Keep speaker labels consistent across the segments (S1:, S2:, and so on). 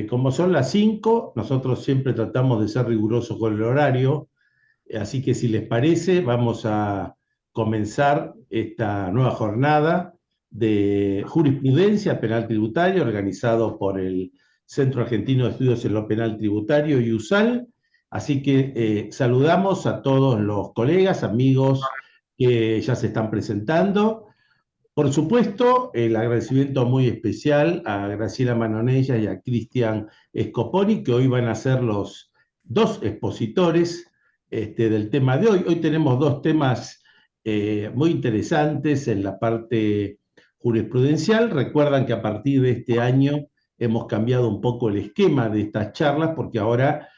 S1: Como son las 5, nosotros siempre tratamos de ser rigurosos con el horario, así que si les parece, vamos a comenzar esta nueva jornada de jurisprudencia penal tributaria organizado por el Centro Argentino de Estudios en lo Penal Tributario y USAL. Así que saludamos a todos los colegas, amigos que ya se están presentando. Por supuesto, el agradecimiento muy especial a Graciela Manonella y a Cristian Scoponi, que hoy van a ser los dos expositores del tema de hoy. Hoy tenemos dos temas muy interesantes en la parte jurisprudencial. Recuerdan que a partir de este año hemos cambiado un poco el esquema de estas charlas porque ahora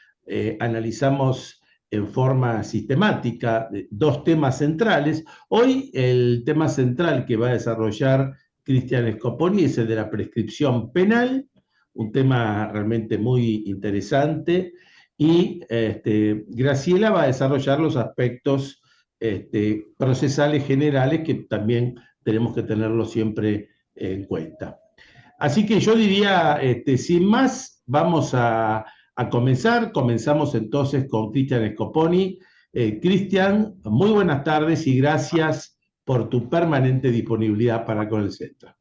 S1: analizamos en forma sistemática dos temas centrales. Hoy el tema central que va a desarrollar Cristian Scoponi es el de la prescripción penal, un tema realmente muy interesante, y Graciela va a desarrollar los aspectos procesales generales que también tenemos que tenerlo siempre en cuenta. Así que yo diría, sin más, vamos a comenzar. Comenzamos entonces con Cristian Scoponi. Cristian, muy buenas tardes y gracias por tu permanente disponibilidad para con el centro.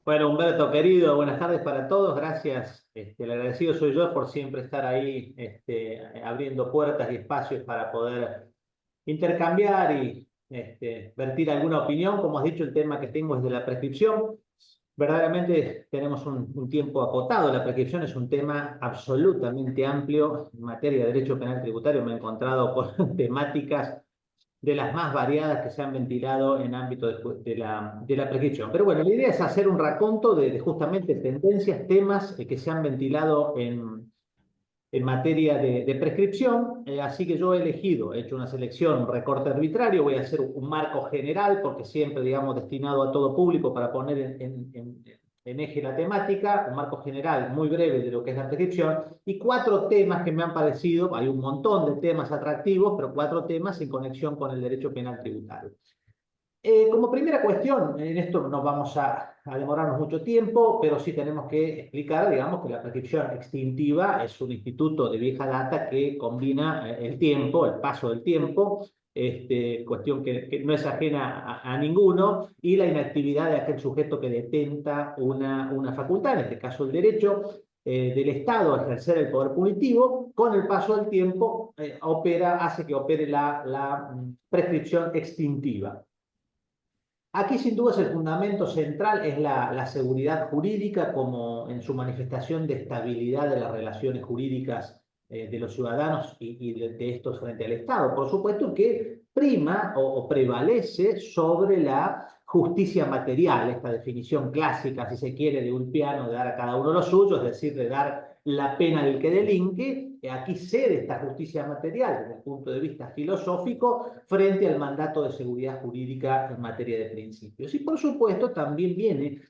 S2: Bueno, Humberto, querido, buenas tardes para todos. Gracias. El agradecido soy yo por siempre estar ahí abriendo puertas y espacios para poder intercambiar y vertir alguna opinión. Como has dicho, el tema que tengo es de la prescripción. Verdaderamente tenemos un tiempo acotado. La prescripción es un tema absolutamente amplio. En materia de derecho penal tributario me he encontrado con temáticas de las más variadas que se han ventilado en ámbito de la prescripción. Pero bueno, la idea es hacer un raconto de justamente tendencias, temas que se han ventilado en materia de prescripción, así que yo he elegido, he hecho una selección, un recorte arbitrario, voy a hacer un marco general, porque siempre, digamos, destinado a todo público para poner en eje la temática, un marco general muy breve de lo que es la prescripción, y 4 temas que me han parecido, hay un montón de temas atractivos, pero 4 temas en conexión con el derecho penal tributario. Como primera cuestión, en esto no vamos a demorarnos mucho tiempo, pero sí tenemos que explicar, digamos, que la prescripción extintiva es un instituto de vieja data que combina el tiempo, el paso del tiempo, cuestión que no es ajena a ninguno, y la inactividad de aquel sujeto que detenta una facultad, en este caso el derecho del Estado a ejercer el poder punitivo. Con el paso del tiempo hace que opere la prescripción extintiva. Aquí sin duda el fundamento central es la seguridad jurídica como en su manifestación de estabilidad de las relaciones jurídicas de los ciudadanos y de estos frente al Estado. Por supuesto que prima o prevalece sobre la justicia material, esta definición clásica, si se quiere, de Ulpiano, de dar a cada uno lo suyo, es decir, de dar la pena del que delinque. Aquí cede esta justicia material desde el punto de vista filosófico frente al mandato de seguridad jurídica en materia de principios. Y por supuesto también viene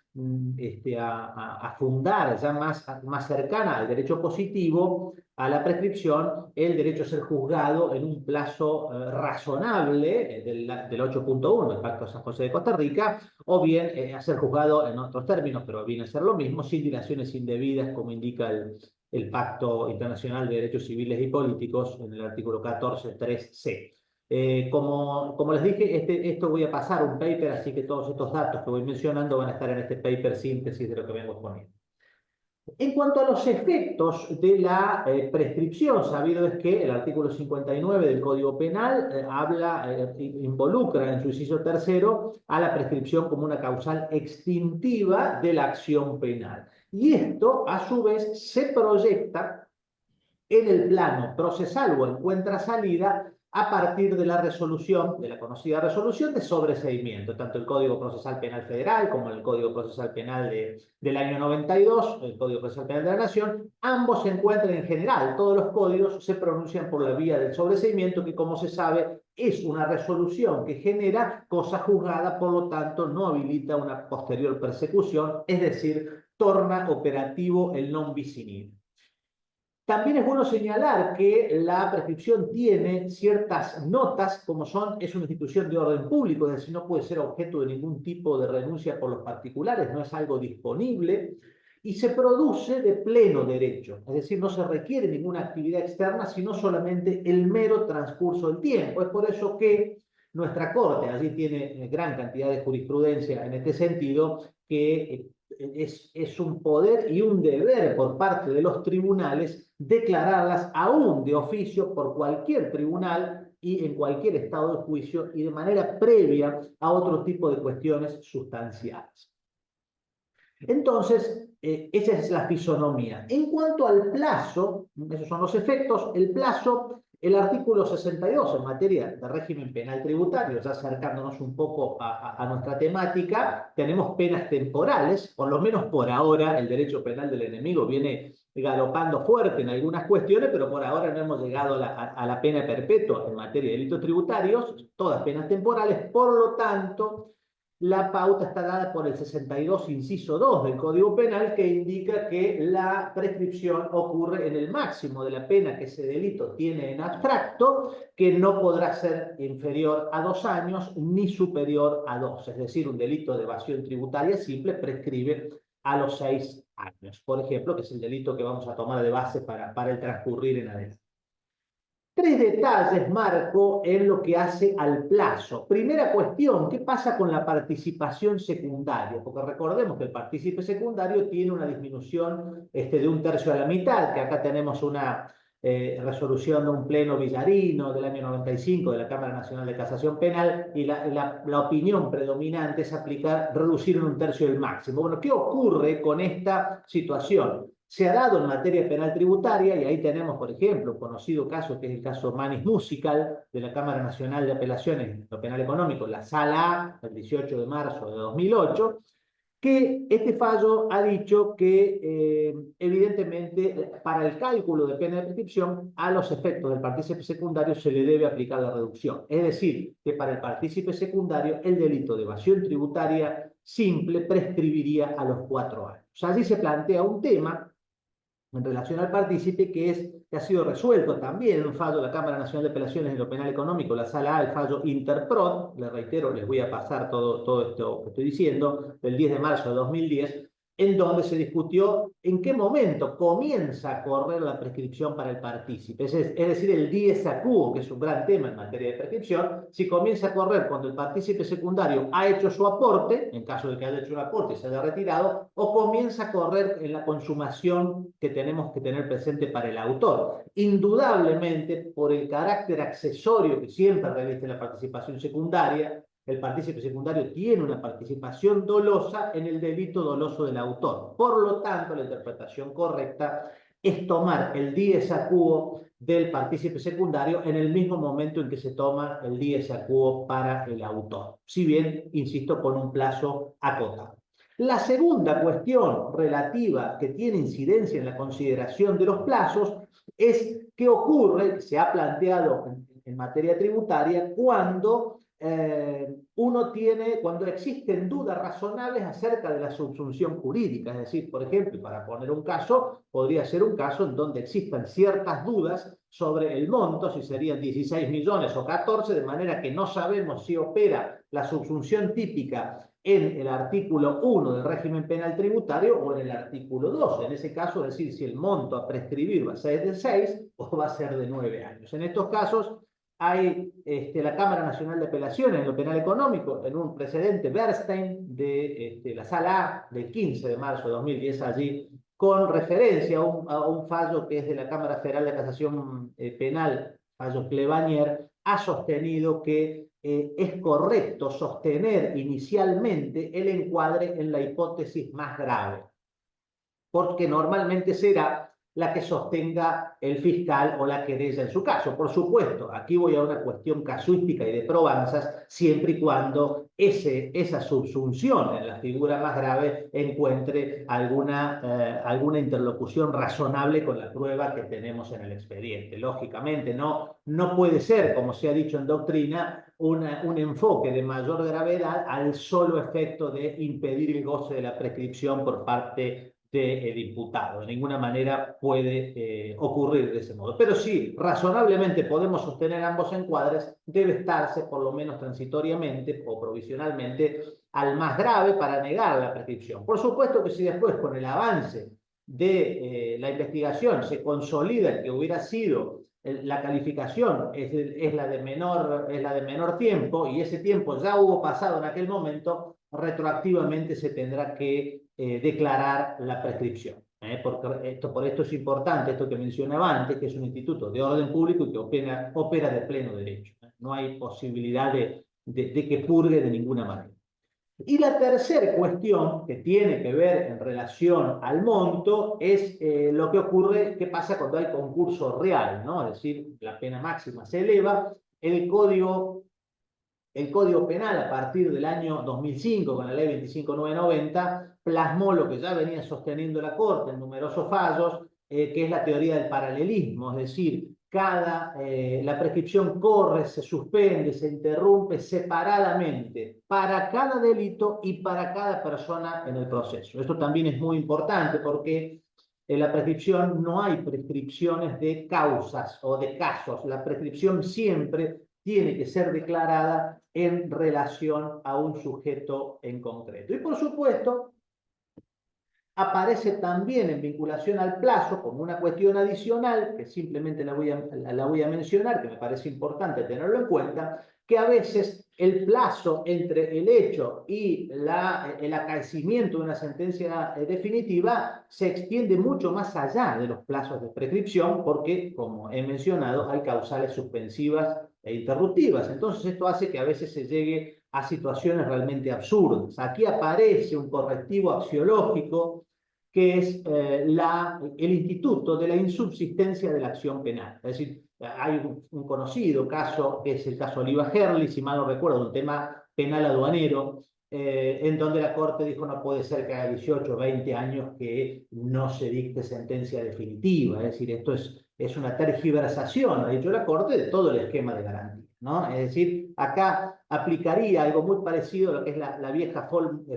S2: a fundar ya más cercana al derecho positivo, a la prescripción, el derecho a ser juzgado en un plazo razonable del 8.1 del Pacto de San José de Costa Rica, o bien a ser juzgado en otros términos, pero viene a ser lo mismo, sin dilaciones indebidas, como indica el Pacto Internacional de Derechos Civiles y Políticos en el artículo 14.3c. Como les dije, esto voy a pasar un paper, así que todos estos datos que voy mencionando van a estar en este paper síntesis de lo que vengo exponiendo. En cuanto a los efectos de la prescripción, sabido es que el artículo 59 del Código Penal involucra en su inciso tercero a la prescripción como una causal extintiva de la acción penal. Y esto, a su vez, se proyecta en el plano procesal o encuentra salida a partir de la resolución, de la conocida resolución de sobreseimiento, tanto el Código Procesal Penal Federal como el Código Procesal Penal del año 92, el Código Procesal Penal de la Nación, ambos se encuentran en general, todos los códigos se pronuncian por la vía del sobreseimiento, que como se sabe es una resolución que genera cosa juzgada, por lo tanto no habilita una posterior persecución, es decir, torna operativo el non bis in idem. También es bueno señalar que la prescripción tiene ciertas notas, como es una institución de orden público, es decir, no puede ser objeto de ningún tipo de renuncia por los particulares, no es algo disponible, y se produce de pleno derecho, es decir, no se requiere ninguna actividad externa, sino solamente el mero transcurso del tiempo. Es por eso que nuestra Corte allí tiene gran cantidad de jurisprudencia en este sentido, que es un poder y un deber por parte de los tribunales declararlas aún de oficio por cualquier tribunal y en cualquier estado de juicio y de manera previa a otro tipo de cuestiones sustanciales. Entonces, esa es la fisonomía. En cuanto al plazo, esos son los efectos, el plazo, el artículo 62 en materia de régimen penal tributario, ya acercándonos un poco a nuestra temática, tenemos penas temporales, por lo menos por ahora el derecho penal del enemigo viene galopando fuerte en algunas cuestiones, pero por ahora no hemos llegado a la pena perpetua en materia de delitos tributarios, todas penas temporales, por lo tanto, la pauta está dada por el 62, inciso 2 del Código Penal, que indica que la prescripción ocurre en el máximo de la pena que ese delito tiene en abstracto, que no podrá ser inferior a 2 años ni superior a 2. Es decir, un delito de evasión tributaria simple prescribe a los 6 años, por ejemplo, que es el delito que vamos a tomar de base para el transcurrir en adelante. 3 detalles marco en lo que hace al plazo. Primera cuestión, ¿qué pasa con la participación secundaria? Porque recordemos que el partícipe secundario tiene una disminución de 1/3 a la mitad, que acá tenemos una resolución de un pleno villarino del año 95 de la Cámara Nacional de Casación Penal, y la opinión predominante es aplicar, reducir en 1/3 el máximo. Bueno, ¿qué ocurre con esta situación? Se ha dado en materia penal tributaria, y ahí tenemos, por ejemplo, un conocido caso que es el caso Manis Musical de la Cámara Nacional de Apelaciones en lo Penal Económico, la Sala A, el 18 de marzo de 2008, que este fallo ha dicho que evidentemente para el cálculo de pena de prescripción a los efectos del partícipe secundario se le debe aplicar la reducción. Es decir, que para el partícipe secundario el delito de evasión tributaria simple prescribiría a los 4 años. Allí se plantea un tema en relación al partícipe que ha sido resuelto también en un fallo de la Cámara Nacional de Apelaciones en lo Penal Económico, la Sala A, el fallo Interprod, les reitero, les voy a pasar todo esto que estoy diciendo, del 10 de marzo de 2010, en donde se discutió en qué momento comienza a correr la prescripción para el partícipe. Es decir, el dies a quo, que es un gran tema en materia de prescripción, si comienza a correr cuando el partícipe secundario ha hecho su aporte, en caso de que haya hecho un aporte y se haya retirado, o comienza a correr en la consumación que tenemos que tener presente para el autor. Indudablemente, por el carácter accesorio que siempre reviste la participación secundaria, el partícipe secundario tiene una participación dolosa en el delito doloso del autor. Por lo tanto, la interpretación correcta es tomar el dies a quo del partícipe secundario en el mismo momento en que se toma el dies a quo para el autor, si bien, insisto, con un plazo acotado. La segunda cuestión relativa que tiene incidencia en la consideración de los plazos es qué ocurre, se ha planteado en materia tributaria, cuando cuando existen dudas razonables acerca de la subsunción jurídica. Es decir, por ejemplo, para poner un caso, podría ser un caso en donde existan ciertas dudas sobre el monto, si serían 16 millones o 14, de manera que no sabemos si opera la subsunción típica en el artículo 1 del régimen penal tributario o en el artículo 2. En ese caso, es decir, si el monto a prescribir va a ser de 6 o va a ser de 9 años. En estos casos, hay la Cámara Nacional de Apelaciones en lo Penal Económico, en un precedente Bernstein de la Sala A del 15 de marzo de 2010 allí, con referencia a un fallo que es de la Cámara Federal de Casación Penal, fallo Clevanier, ha sostenido que es correcto sostener inicialmente el encuadre en la hipótesis más grave, porque normalmente será la que sostenga el fiscal o la querella en su caso. Por supuesto, aquí voy a una cuestión casuística y de probanzas, siempre y cuando esa subsunción en la figura más grave encuentre alguna interlocución razonable con la prueba que tenemos en el expediente. Lógicamente, no puede ser, como se ha dicho en doctrina, un enfoque de mayor gravedad al solo efecto de impedir el goce de la prescripción por parte del imputado. De ninguna manera puede ocurrir de ese modo. Pero sí, razonablemente podemos sostener ambos encuadres, debe estarse por lo menos transitoriamente o provisionalmente al más grave para negar la prescripción. Por supuesto que si después con el avance de la investigación se consolida que hubiera sido la calificación es la de menor tiempo y ese tiempo ya hubo pasado en aquel momento, retroactivamente se tendrá que declarar la prescripción. Por esto es importante, esto que mencionaba antes, que es un instituto de orden público y que opera de pleno derecho. No hay posibilidad de que purgue de ninguna manera. Y la tercera cuestión que tiene que ver en relación al monto es lo que ocurre, qué pasa cuando hay concurso real, ¿no? Es decir, la pena máxima se eleva, el código penal a partir del año 2005 con la ley 25990 plasmó lo que ya venía sosteniendo la Corte en numerosos fallos, que es la teoría del paralelismo, es decir, la prescripción corre, se suspende, se interrumpe separadamente para cada delito y para cada persona en el proceso. Esto también es muy importante porque en la prescripción no hay prescripciones de causas o de casos. La prescripción siempre tiene que ser declarada en relación a un sujeto en concreto. Y por supuesto, aparece también en vinculación al plazo como una cuestión adicional, que simplemente la voy a mencionar, que me parece importante tenerlo en cuenta, que a veces el plazo entre el hecho y el acaecimiento de una sentencia definitiva se extiende mucho más allá de los plazos de prescripción, porque, como he mencionado, hay causales suspensivas e interruptivas. Entonces esto hace que a veces se llegue a situaciones realmente absurdas. Aquí aparece un correctivo axiológico que es el instituto de la insubsistencia de la acción penal. Es decir, hay un conocido caso, que es el caso Oliva Herli, si mal no recuerdo, un tema penal aduanero, en donde la Corte dijo no puede ser que haga 18 o 20 años que no se dicte sentencia definitiva. Es decir, esto es una tergiversación, ha dicho la Corte, de todo el esquema de garantía, ¿no? Es decir, acá aplicaría algo muy parecido a lo que es la vieja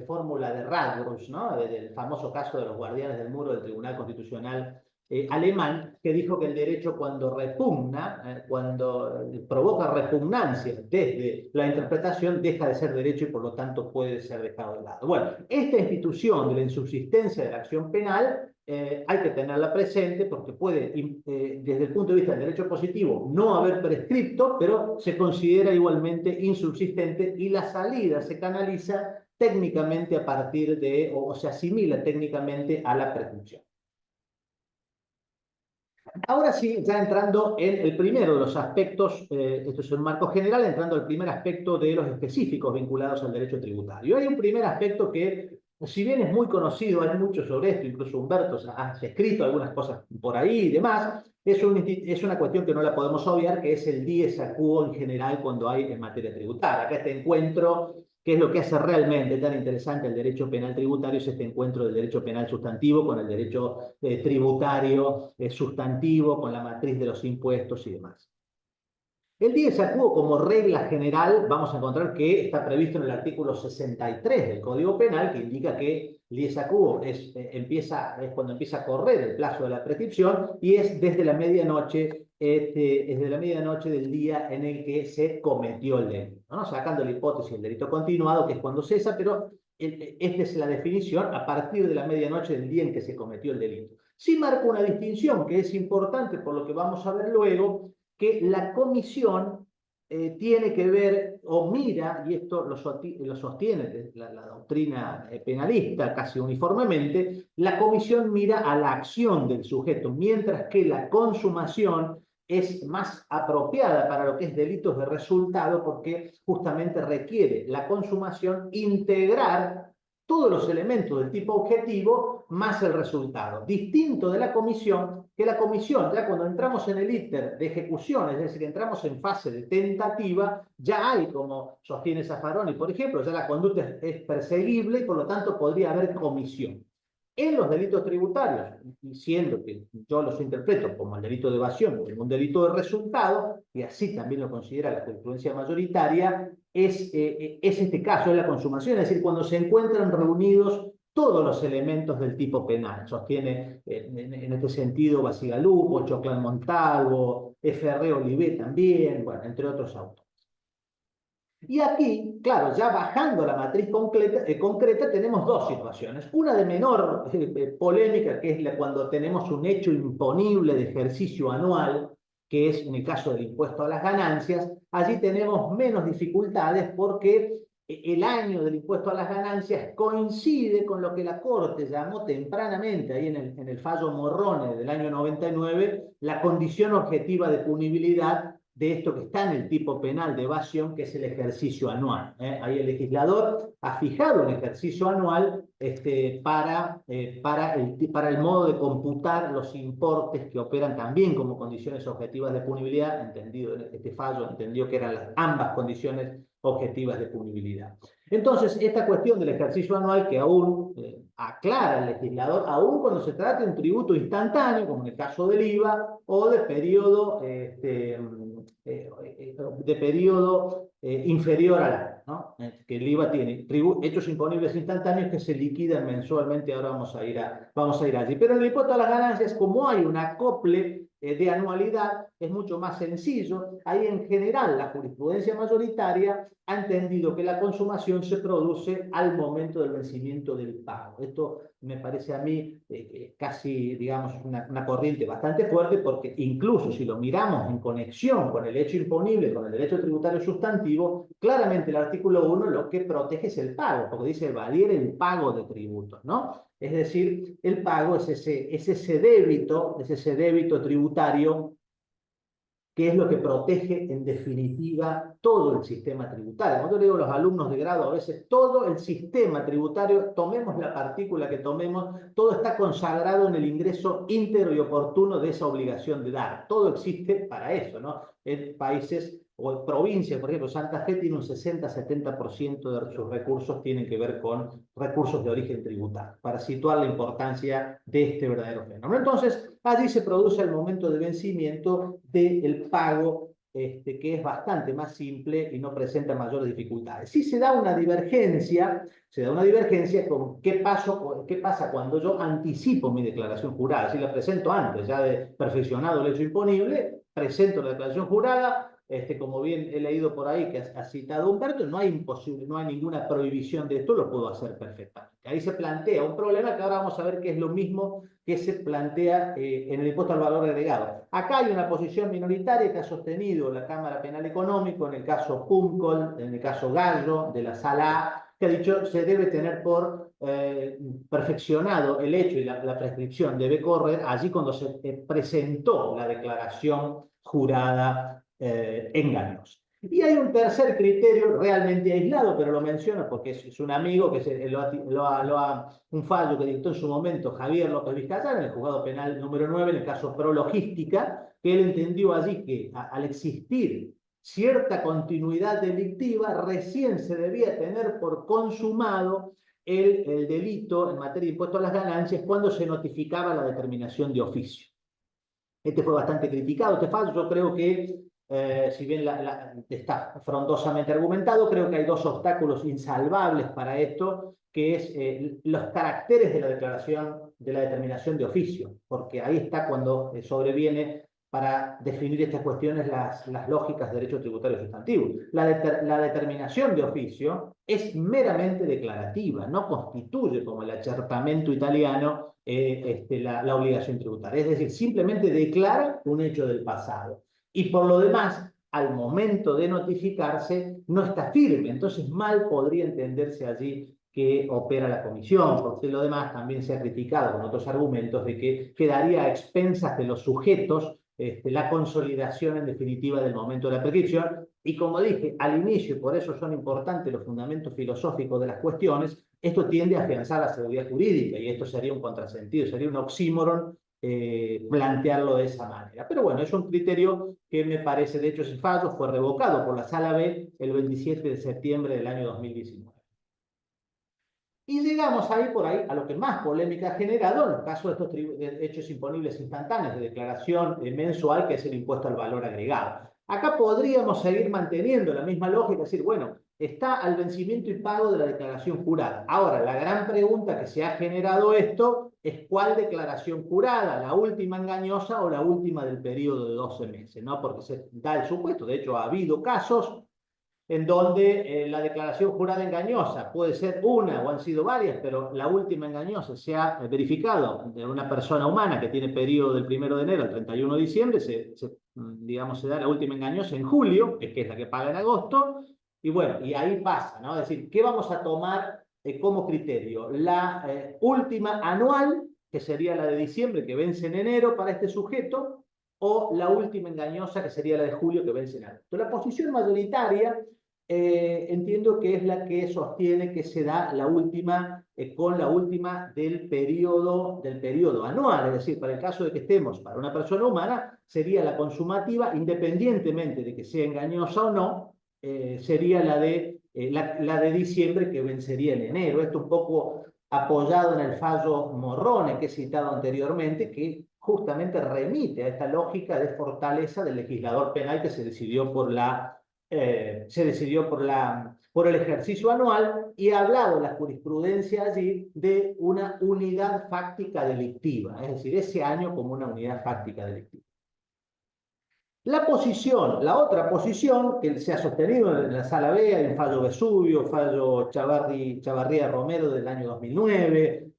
S2: fórmula de Radbruch, ¿no? Del famoso caso de los guardianes del muro del Tribunal Constitucional alemán, que dijo que el derecho cuando repugna, cuando provoca repugnancia desde la interpretación, deja de ser derecho y por lo tanto puede ser dejado de lado. Bueno, esta institución de la insubsistencia de la acción penal hay que tenerla presente porque puede, desde el punto de vista del derecho positivo, no haber prescripto, pero se considera igualmente insubsistente y la salida se canaliza técnicamente a partir o se asimila técnicamente a la prescripción. Ahora sí, ya entrando en el primero de los aspectos, esto es un marco general, entrando al primer aspecto de los específicos vinculados al derecho tributario. Hay un primer aspecto que, si bien es muy conocido, hay mucho sobre esto, incluso Humberto ha escrito algunas cosas por ahí y demás, es una cuestión que no la podemos obviar, que es el dies a quo en general cuando hay en materia tributaria. Acá este encuentro, que es lo que hace realmente tan interesante el derecho penal tributario, es este encuentro del derecho penal sustantivo con el derecho tributario sustantivo, con la matriz de los impuestos y demás. El dies a quo como regla general vamos a encontrar que está previsto en el artículo 63 del Código Penal, que indica que el dies a quo es cuando empieza a correr el plazo de la prescripción y es desde la medianoche del día en el que se cometió el delito, ¿no? Sacando la hipótesis del delito continuado, que es cuando cesa, pero esta es la definición a partir de la medianoche del día en que se cometió el delito. Sí marca una distinción que es importante por lo que vamos a ver luego, que la comisión tiene que ver o mira, y esto lo sostiene la doctrina penalista casi uniformemente, la comisión mira a la acción del sujeto, mientras que la consumación es más apropiada para lo que es delitos de resultado porque justamente requiere la consumación integrar todos los elementos del tipo objetivo más el resultado. Distinto de la comisión, que la comisión, ya cuando entramos en el íter de ejecución, es decir, entramos en fase de tentativa, ya hay, como sostiene Zaffaroni, por ejemplo, ya la conducta es perseguible y por lo tanto podría haber comisión. En los delitos tributarios, diciendo que yo los interpreto como el delito de evasión, como un delito de resultado, y así también lo considera la jurisprudencia mayoritaria, es este caso, es la consumación, es decir, cuando se encuentran reunidos todos los elementos del tipo penal. Sostiene en este sentido Bacigalupo, Choclán Montalvo, F.R. Olivé también, bueno, entre otros autores. Y aquí, claro, ya bajando la matriz concreta, tenemos dos situaciones. Una de menor polémica, que es cuando tenemos un hecho imponible de ejercicio anual, que es en el caso del impuesto a las ganancias. Allí tenemos menos dificultades porque el año del impuesto a las ganancias coincide con lo que la Corte llamó tempranamente, ahí en el fallo Morrone del año 99, la condición objetiva de punibilidad de esto que está en el tipo penal de evasión, que es el ejercicio anual. Ahí el legislador ha fijado un ejercicio anual para el modo de computar los importes que operan también como condiciones objetivas de punibilidad, entendido este fallo, entendió que eran ambas condiciones objetivas de punibilidad. Entonces, esta cuestión del ejercicio anual que aún aclara el legislador, aún cuando se trata de un tributo instantáneo, como en el caso del IVA, o de periodo inferior al año, ¿no? Que el IVA tiene hechos imponibles instantáneos que se liquidan mensualmente. Ahora vamos a ir allí. Pero en el impuesto a las ganancias, como hay un acople de anualidad, es mucho más sencillo. Ahí en general la jurisprudencia mayoritaria ha entendido que la consumación se produce al momento del vencimiento del pago. Esto me parece a mí casi, digamos, una corriente bastante fuerte, porque incluso si lo miramos en conexión con el hecho imponible, con el derecho tributario sustantivo, claramente el artículo 1 lo que protege es el pago, porque dice valiera el pago de tributos, ¿no? Es decir, el pago es ese débito tributario que es lo que protege en definitiva todo el sistema tributario. Cuando yo le digo a los alumnos de grado, a veces todo el sistema tributario, tomemos la partícula que tomemos, todo está consagrado en el ingreso íntegro y oportuno de esa obligación de dar. Todo existe para eso, ¿no? En países o en provincias, por ejemplo, Santa Fe tiene un 60-70% de sus recursos tienen que ver con recursos de origen tributario, para situar la importancia de este verdadero fenómeno. Entonces, allí se produce el momento de vencimiento del pago, que es bastante más simple y no presenta mayores dificultades. Sí se da una divergencia con qué pasa cuando yo anticipo mi declaración jurada. Si la presento antes, ya de perfeccionado el hecho imponible, presento la declaración jurada. Como bien he leído por ahí que ha citado Humberto, no hay ninguna prohibición de esto, lo puedo hacer perfectamente. Ahí se plantea un problema que ahora vamos a ver que es lo mismo que se plantea en el impuesto al valor agregado. Acá hay una posición minoritaria que ha sostenido la Cámara Penal Económico, en el caso Pumcol, en el caso Gallo, de la Sala A, que ha dicho se debe tener por perfeccionado el hecho y la prescripción debe correr allí cuando se presentó la declaración jurada engañosa. Y hay un tercer criterio realmente aislado, pero lo menciono porque es un amigo que un fallo que dictó en su momento Javier López Vizcayar en el juzgado penal número 9, en el caso Pro Logística, que él entendió allí que al existir cierta continuidad delictiva, recién se debía tener por consumado el delito en materia de impuesto a las ganancias cuando se notificaba la determinación de oficio. Este fue bastante criticado, este fallo. Yo creo que si bien está frondosamente argumentado, creo que hay dos obstáculos insalvables para esto, que es los caracteres de la declaración, de la determinación de oficio, porque ahí está cuando sobreviene para definir estas cuestiones las lógicas de derecho tributario sustantivo. La determinación de oficio es meramente declarativa, no constituye, como el acertamento italiano, la obligación tributaria. Es decir, simplemente declara un hecho del pasado. Y por lo demás, al momento de notificarse, no está firme. Entonces, mal podría entenderse allí que opera la comisión. Por lo demás, también se ha criticado con otros argumentos de que quedaría a expensas de los sujetos la consolidación en definitiva del momento de la prescripción. Y como dije al inicio, por eso son importantes los fundamentos filosóficos de las cuestiones, esto tiende a afianzar la seguridad jurídica y esto sería un contrasentido, sería un oxímoron plantearlo de esa manera. Pero bueno, es un criterio que me parece, de hecho ese fallo fue revocado por la Sala B el 27 de septiembre del año 2019. Y llegamos ahí por ahí a lo que más polémica ha generado en el caso de estos hechos imponibles instantáneos de declaración mensual, que es el impuesto al valor agregado. Acá podríamos seguir manteniendo la misma lógica, decir, bueno, está al vencimiento y pago de la declaración jurada. Ahora, la gran pregunta que se ha generado esto es cuál declaración jurada, la última engañosa o la última del periodo de 12 meses, ¿no? Porque se da el supuesto, de hecho ha habido casos en donde la declaración jurada engañosa puede ser una o han sido varias, pero la última engañosa se ha verificado de una persona humana que tiene periodo del 1 de enero al 31 de diciembre, digamos, se da la última engañosa en julio, que es la que paga en agosto, y bueno, y ahí pasa, ¿no? Es decir, ¿qué vamos a tomar como criterio? La última anual, que sería la de diciembre, que vence en enero para este sujeto, o la última engañosa, que sería la de julio, que vence en agosto. La posición mayoritaria entiendo que es la que sostiene que se da la última con la última del periodo anual, es decir, para el caso de que estemos para una persona humana, sería la consumativa, independientemente de que sea engañosa o no, sería la de diciembre que vencería en enero. Esto un poco apoyado en el fallo Morrone que he citado anteriormente, que justamente remite a esta lógica de fortaleza del legislador penal que se decidió por el ejercicio anual, y ha hablado la jurisprudencia allí de una unidad fáctica delictiva, es decir, ese año como una unidad fáctica delictiva. La otra posición que se ha sostenido en la Sala B, hay un fallo Vesubio, fallo Chavarría Romero del año 2009,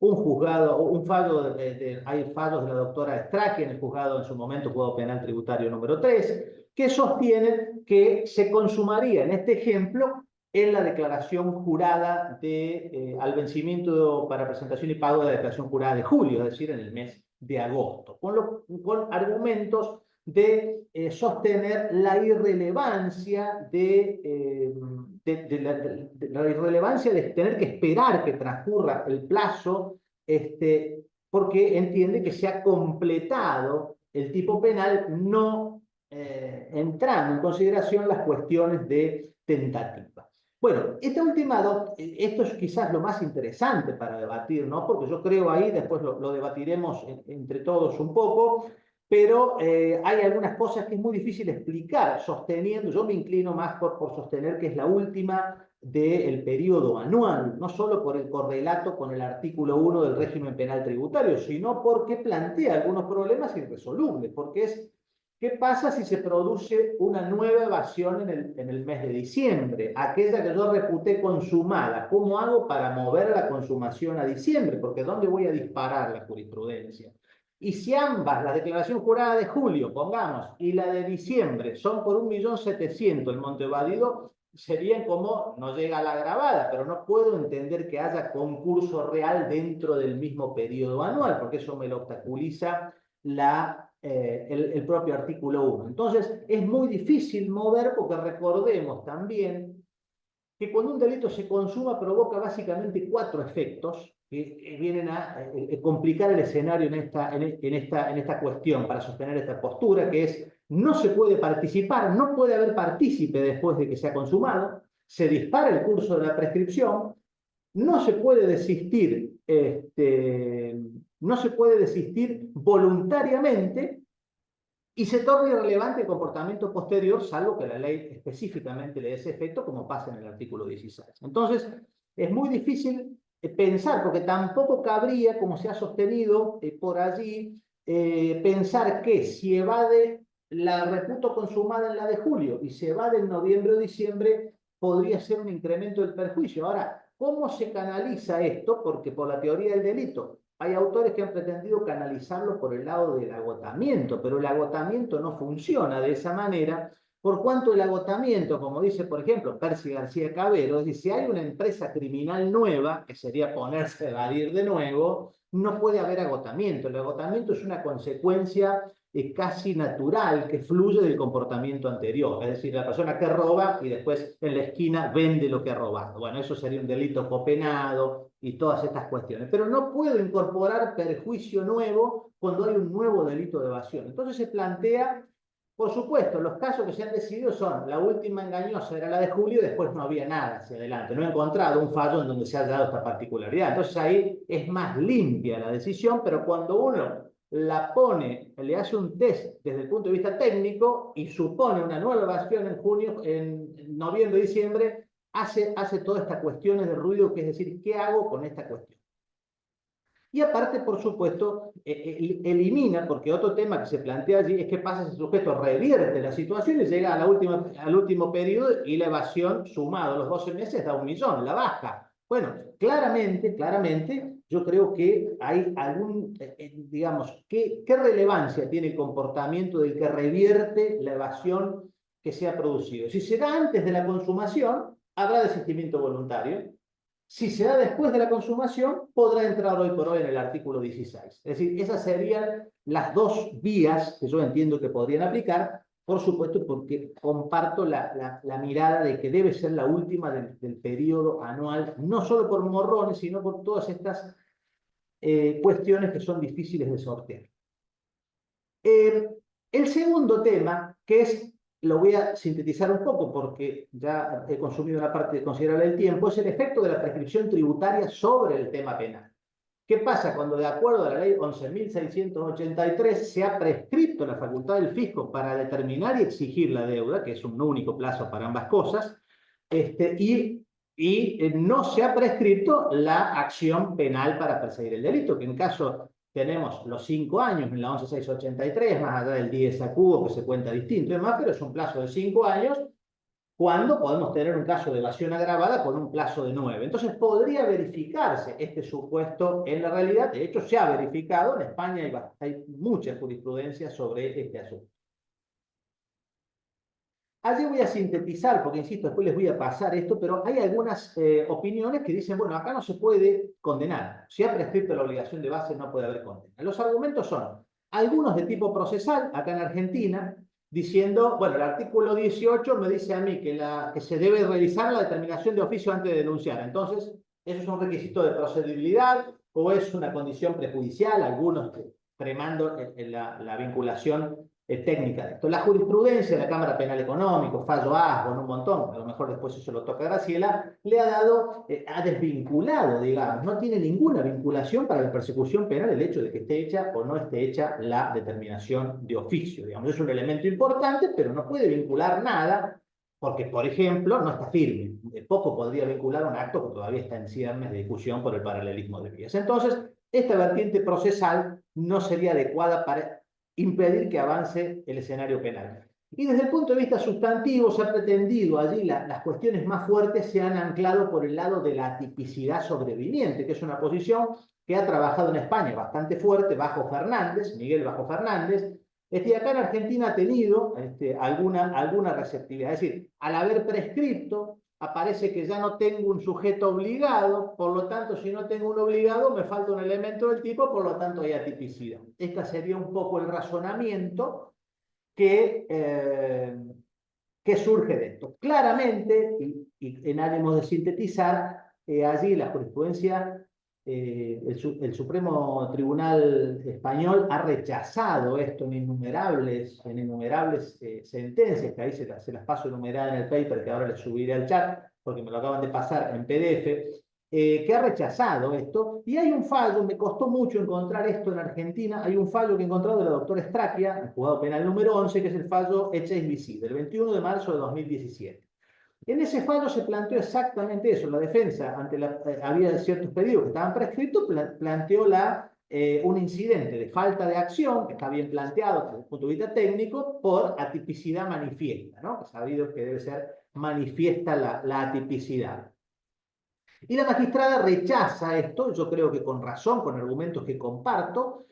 S2: hay fallos de la doctora Stracke en el juzgado, en su momento, juzgado penal tributario número 3, que sostienen que se consumaría en este ejemplo en la declaración jurada al vencimiento para presentación y pago de la declaración jurada de julio, es decir, en el mes de agosto, con argumentos de sostener la irrelevancia la irrelevancia de tener que esperar que transcurra el plazo, porque entiende que se ha completado el tipo penal, no entrando en consideración las cuestiones de tentativa. Bueno, esto es quizás lo más interesante para debatir, ¿no? Porque yo creo ahí, después lo debatiremos entre todos un poco, pero hay algunas cosas que es muy difícil explicar sosteniendo. Yo me inclino más por sostener que es la última del periodo anual, no solo por el correlato con el artículo 1 del régimen penal tributario, sino porque plantea algunos problemas irresolubles, porque es ¿qué pasa si se produce una nueva evasión en el mes de diciembre? Aquella que yo reputé consumada. ¿Cómo hago para mover la consumación a diciembre? Porque ¿dónde voy a disparar la jurisprudencia? Y si ambas, la declaración jurada de julio, pongamos, y la de diciembre, son por 1.700.000 el monto evadido, serían como, no llega a la agravada, pero no puedo entender que haya concurso real dentro del mismo periodo anual, porque eso me lo obstaculiza el propio artículo 1. Entonces, es muy difícil mover, porque recordemos también que cuando un delito se consuma provoca básicamente 4 efectos que vienen a complicar el escenario en esta cuestión para sostener esta postura, que es no se puede participar, no puede haber partícipe después de que se ha consumado, se dispara el curso de la prescripción, no se puede desistir, no se puede desistir voluntariamente, y se torna irrelevante el comportamiento posterior, salvo que la ley específicamente le dé ese efecto, como pasa en el artículo 16. Entonces, es muy difícil pensar, porque tampoco cabría, como se ha sostenido por allí, pensar que si evade la reputo consumada en la de julio y se evade en noviembre o diciembre, podría ser un incremento del perjuicio. Ahora, ¿cómo se canaliza esto? Porque por la teoría del delito, hay autores que han pretendido canalizarlo por el lado del agotamiento, pero el agotamiento no funciona de esa manera, por cuanto el agotamiento, como dice, por ejemplo, Percy García Cabero, es decir, si hay una empresa criminal nueva, que sería ponerse a evadir de nuevo, no puede haber agotamiento. El agotamiento es una consecuencia casi natural que fluye del comportamiento anterior, es decir, la persona que roba y después en la esquina vende lo que ha robado. Bueno, eso sería un delito copenado y todas estas cuestiones, pero no puedo incorporar perjuicio nuevo cuando hay un nuevo delito de evasión. Entonces se plantea, por supuesto, los casos que se han decidido son, la última engañosa era la de julio y después no había nada hacia adelante, no he encontrado un fallo en donde se haya dado esta particularidad. Entonces ahí es más limpia la decisión, pero cuando uno la pone, le hace un test desde el punto de vista técnico y supone una nueva evasión en noviembre, diciembre, hace todas estas cuestiones de ruido, que es decir, ¿qué hago con esta cuestión? Y aparte, por supuesto, elimina, porque otro tema que se plantea allí es qué pasa si el sujeto revierte la situación y llega a al último periodo y la evasión sumado a los 12 meses da 1.000.000, la baja. Bueno, claramente, yo creo que hay digamos, ¿qué relevancia tiene el comportamiento del que revierte la evasión que se ha producido? Si se da antes de la consumación, habrá desistimiento voluntario. Si se da después de la consumación, podrá entrar hoy por hoy en el artículo 16. Es decir, esas serían las dos vías que yo entiendo que podrían aplicar, por supuesto, porque comparto la mirada de que debe ser la última del periodo anual, no solo por morrones, sino por todas estas cuestiones que son difíciles de sortear. El segundo tema, que lo voy a sintetizar un poco porque ya he consumido una parte considerable del tiempo, es el efecto de la prescripción tributaria sobre el tema penal. ¿Qué pasa cuando, de acuerdo a la ley 11.683, se ha prescripto la facultad del fisco para determinar y exigir la deuda, que es un único plazo para ambas cosas, y no se ha prescripto la acción penal para perseguir el delito, que en caso tenemos los 5 años en la 11.683, más allá del 10 a cubo que se cuenta distinto y demás, pero es un plazo de 5 años, cuando podemos tener un caso de evasión agravada con un plazo de 9. Entonces podría verificarse este supuesto en la realidad. De hecho, se ha verificado. En España hay mucha jurisprudencia sobre este asunto. Allí voy a sintetizar, porque insisto, después les voy a pasar esto, pero hay algunas opiniones que dicen, bueno, acá no se puede condenar. Si ha prescrito la obligación de base, no puede haber condena. Los argumentos son algunos de tipo procesal, acá en Argentina, diciendo, bueno, el artículo 18 me dice a mí que se debe realizar la determinación de oficio antes de denunciar. Entonces, eso es un requisito de procedibilidad o es una condición prejudicial, algunos tremando la vinculación técnica de esto. La jurisprudencia de la Cámara Penal Económico, fallo Asbon, un montón, a lo mejor después eso lo toca Graciela, le ha dado, ha desvinculado, digamos, no tiene ninguna vinculación para la persecución penal el hecho de que esté hecha o no esté hecha la determinación de oficio, digamos, es un elemento importante, pero no puede vincular nada, porque, por ejemplo, no está firme. Poco podría vincular un acto que todavía está en ciernes de discusión por el paralelismo de vías. Entonces, esta vertiente procesal no sería adecuada para impedir que avance el escenario penal. Y desde el punto de vista sustantivo se ha pretendido allí, las cuestiones más fuertes se han anclado por el lado de la atipicidad sobreviviente, que es una posición que ha trabajado en España bastante fuerte bajo Fernández, Miguel Bajo Fernández, y acá en Argentina ha tenido alguna receptividad. Es decir, al haber prescripto, aparece que ya no tengo un sujeto obligado, por lo tanto, si no tengo un obligado, me falta un elemento del tipo, por lo tanto hay atipicidad. Este sería un poco el razonamiento que surge de esto. Claramente, y en ánimo de sintetizar, allí la jurisprudencia, el Supremo Tribunal Español ha rechazado esto en innumerables sentencias, que ahí se las paso enumeradas en el paper, que ahora les subiré al chat, porque me lo acaban de pasar en PDF, que ha rechazado esto, y hay un fallo, me costó mucho encontrar esto en Argentina, hay un fallo que he encontrado de la doctora Straquia, el juzgado penal número 11, que es el fallo HSBC, del 21 de marzo de 2017. En ese fallo se planteó exactamente eso, la defensa, había ciertos pedidos que estaban prescritos, planteó un incidente de falta de acción, que está bien planteado desde el punto de vista técnico, por atipicidad manifiesta, ¿no? Que sabido que debe ser manifiesta la atipicidad. Y la magistrada rechaza esto, yo creo que con razón, con argumentos que comparto,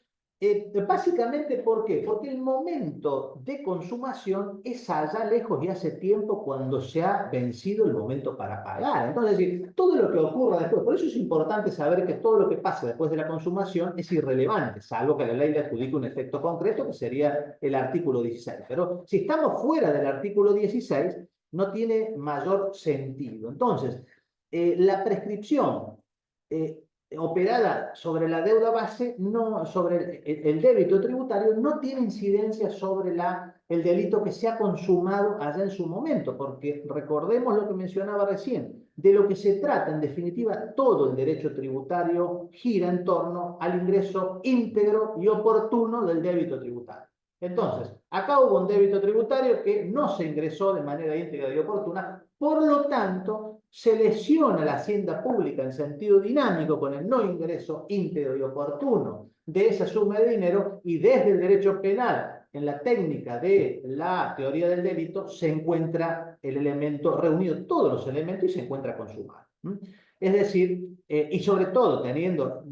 S2: básicamente, ¿por qué? Porque el momento de consumación es allá lejos y hace tiempo cuando se ha vencido el momento para pagar. Entonces, es decir, todo lo que ocurra después, por eso es importante saber que todo lo que pasa después de la consumación es irrelevante, salvo que la ley le adjudique un efecto concreto, que sería el artículo 16. Pero si estamos fuera del artículo 16, no tiene mayor sentido. Entonces, la prescripción operada sobre la deuda base, no sobre el débito tributario, no tiene incidencia sobre el delito que se ha consumado allá en su momento, porque recordemos lo que mencionaba recién, de lo que se trata, en definitiva, todo el derecho tributario gira en torno al ingreso íntegro y oportuno del débito tributario. Entonces, acá hubo un débito tributario que no se ingresó de manera íntegra y oportuna, por lo tanto, se lesiona la hacienda pública en sentido dinámico con el no ingreso íntegro y oportuno de esa suma de dinero, y desde el derecho penal, en la técnica de la teoría del delito, se encuentra el elemento, reunido todos los elementos y se encuentra consumado. Es decir, y sobre todo teniendo,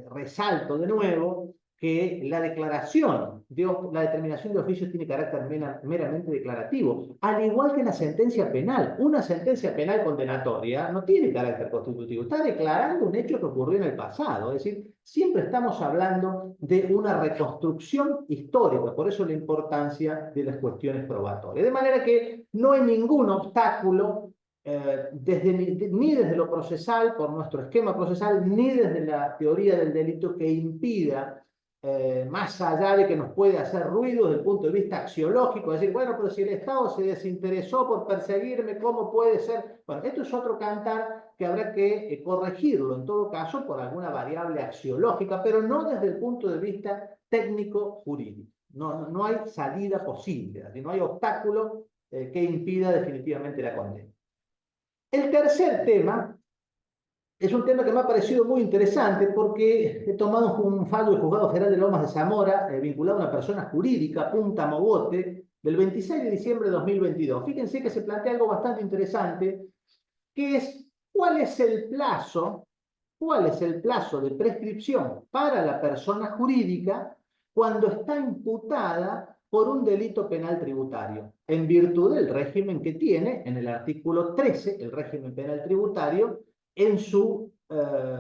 S2: resalto de nuevo, que la declaración, la determinación de oficio tiene carácter meramente declarativo, al igual que la sentencia penal. Una sentencia penal condenatoria no tiene carácter constitutivo, está declarando un hecho que ocurrió en el pasado, es decir, siempre estamos hablando de una reconstrucción histórica, por eso la importancia de las cuestiones probatorias. De manera que no hay ningún obstáculo ni desde lo procesal, por nuestro esquema procesal, ni desde la teoría del delito que impida, más allá de que nos puede hacer ruido desde el punto de vista axiológico, decir, bueno, pero si el Estado se desinteresó por perseguirme, ¿cómo puede ser? Bueno, esto es otro cantar que habrá que corregirlo, en todo caso, por alguna variable axiológica, pero no desde el punto de vista técnico-jurídico. No hay salida posible, no hay obstáculo que impida definitivamente la condena. El tercer tema es un tema que me ha parecido muy interesante porque he tomado un fallo del Juzgado Federal de Lomas de Zamora vinculado a una persona jurídica, Punta Mogote, del 26 de diciembre de 2022. Fíjense que se plantea algo bastante interesante, que es cuál es el plazo de prescripción para la persona jurídica cuando está imputada por un delito penal tributario, en virtud del régimen que tiene en el artículo 13, el régimen penal tributario, en su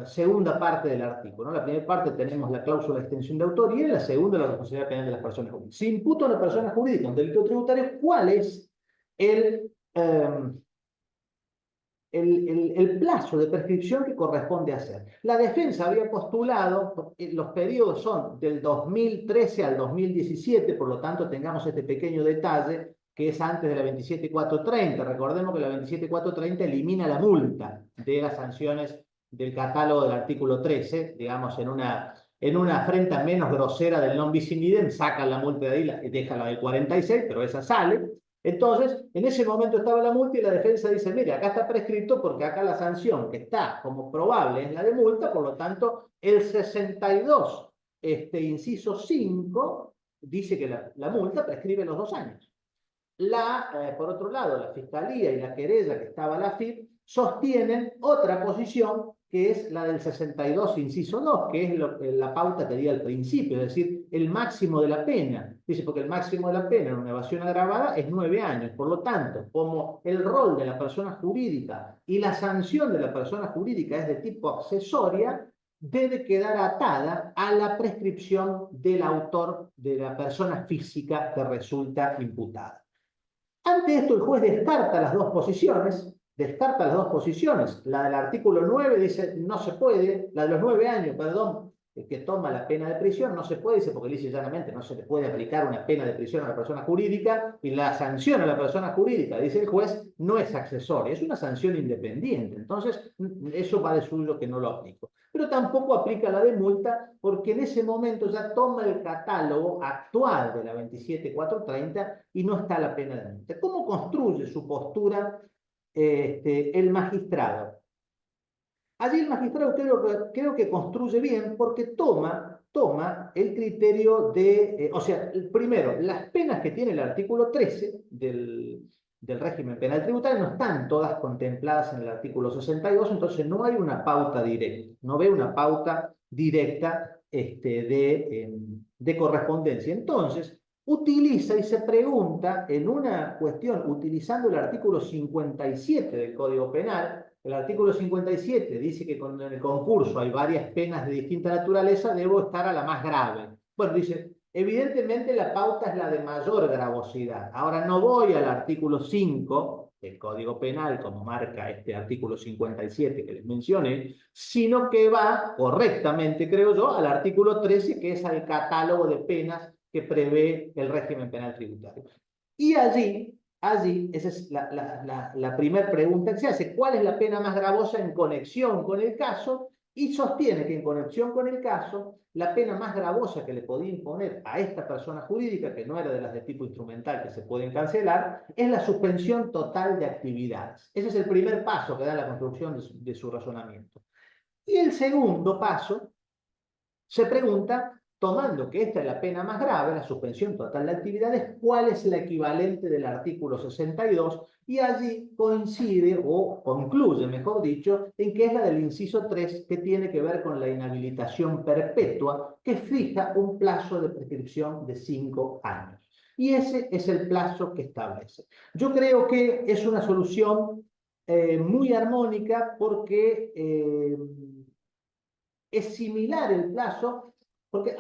S2: segunda parte del artículo, ¿no? La primera parte tenemos la cláusula de extensión de autoría, y en la segunda la responsabilidad penal de las personas jurídicas. Si imputa a una persona jurídica un delito tributario, ¿cuál es el plazo de prescripción que corresponde hacer? La defensa había postulado, los periodos son del 2013 al 2017, por lo tanto tengamos este pequeño detalle, que es antes de la 27430. Recordemos que la 27430 elimina la multa de las sanciones del catálogo del artículo 13, digamos, en una afrenta menos grosera del non bis in idem, sacan la multa de ahí, dejan la del 46, pero esa sale. Entonces, en ese momento estaba la multa y la defensa dice, mire, acá está prescrito porque acá la sanción que está como probable es la de multa, por lo tanto, el 62, inciso 5, dice que la multa prescribe los 2 años. Por otro lado, la Fiscalía y la querella que estaba la FIP sostienen otra posición, que es la del 62, inciso 2, que es la pauta que di al principio, es decir, el máximo de la pena. Dice, porque el máximo de la pena en una evasión agravada es 9 años. Por lo tanto, como el rol de la persona jurídica y la sanción de la persona jurídica es de tipo accesoria, debe quedar atada a la prescripción del autor, de la persona física que resulta imputada. Ante esto, el juez descarta las dos posiciones, La del artículo 9 dice no se puede, la de los 9 años, perdón, que toma la pena de prisión, no se puede, dice, porque dice llanamente no se le puede aplicar una pena de prisión a la persona jurídica, y la sanción a la persona jurídica, dice el juez, no es accesoria, es una sanción independiente. Entonces, eso va de suyo que no lo aplico. Pero tampoco aplica la de multa, porque en ese momento ya toma el catálogo actual de la 27430 y no está la pena de multa. ¿Cómo construye su postura el magistrado? Allí el magistrado creo que construye bien, porque toma el criterio de, o sea, primero, las penas que tiene el artículo 13 del régimen penal tributario no están todas contempladas en el artículo 62, entonces no hay una pauta directa, no ve una pauta directa de correspondencia. Entonces, utiliza y se pregunta en una cuestión, utilizando el artículo 57 del Código Penal. El artículo 57 dice que cuando en el concurso hay varias penas de distinta naturaleza, debo estar a la más grave. Bueno, dice, evidentemente la pauta es la de mayor gravosidad. Ahora no voy al artículo 5 del Código Penal, como marca este artículo 57 que les mencioné, sino que va correctamente, creo yo, al artículo 13, que es al catálogo de penas que prevé el régimen penal tributario. Y allí, esa es la primera pregunta que se hace: ¿cuál es la pena más gravosa en conexión con el caso? y sostiene que en conexión con el caso, la pena más gravosa que le podía imponer a esta persona jurídica, que no era de las de tipo instrumental que se pueden cancelar, es la suspensión total de actividades. Ese es el primer paso que da la construcción de su razonamiento. Y el segundo paso se pregunta, tomando que esta es la pena más grave, la suspensión total de actividades, ¿cuál es la equivalente del artículo 62? Y allí coincide, o concluye, mejor dicho, en que es la del inciso 3, que tiene que ver con la inhabilitación perpetua, que fija un plazo de prescripción de 5 años. Y ese es el plazo que establece. Yo creo que es una solución muy armónica porque es similar el plazo, porque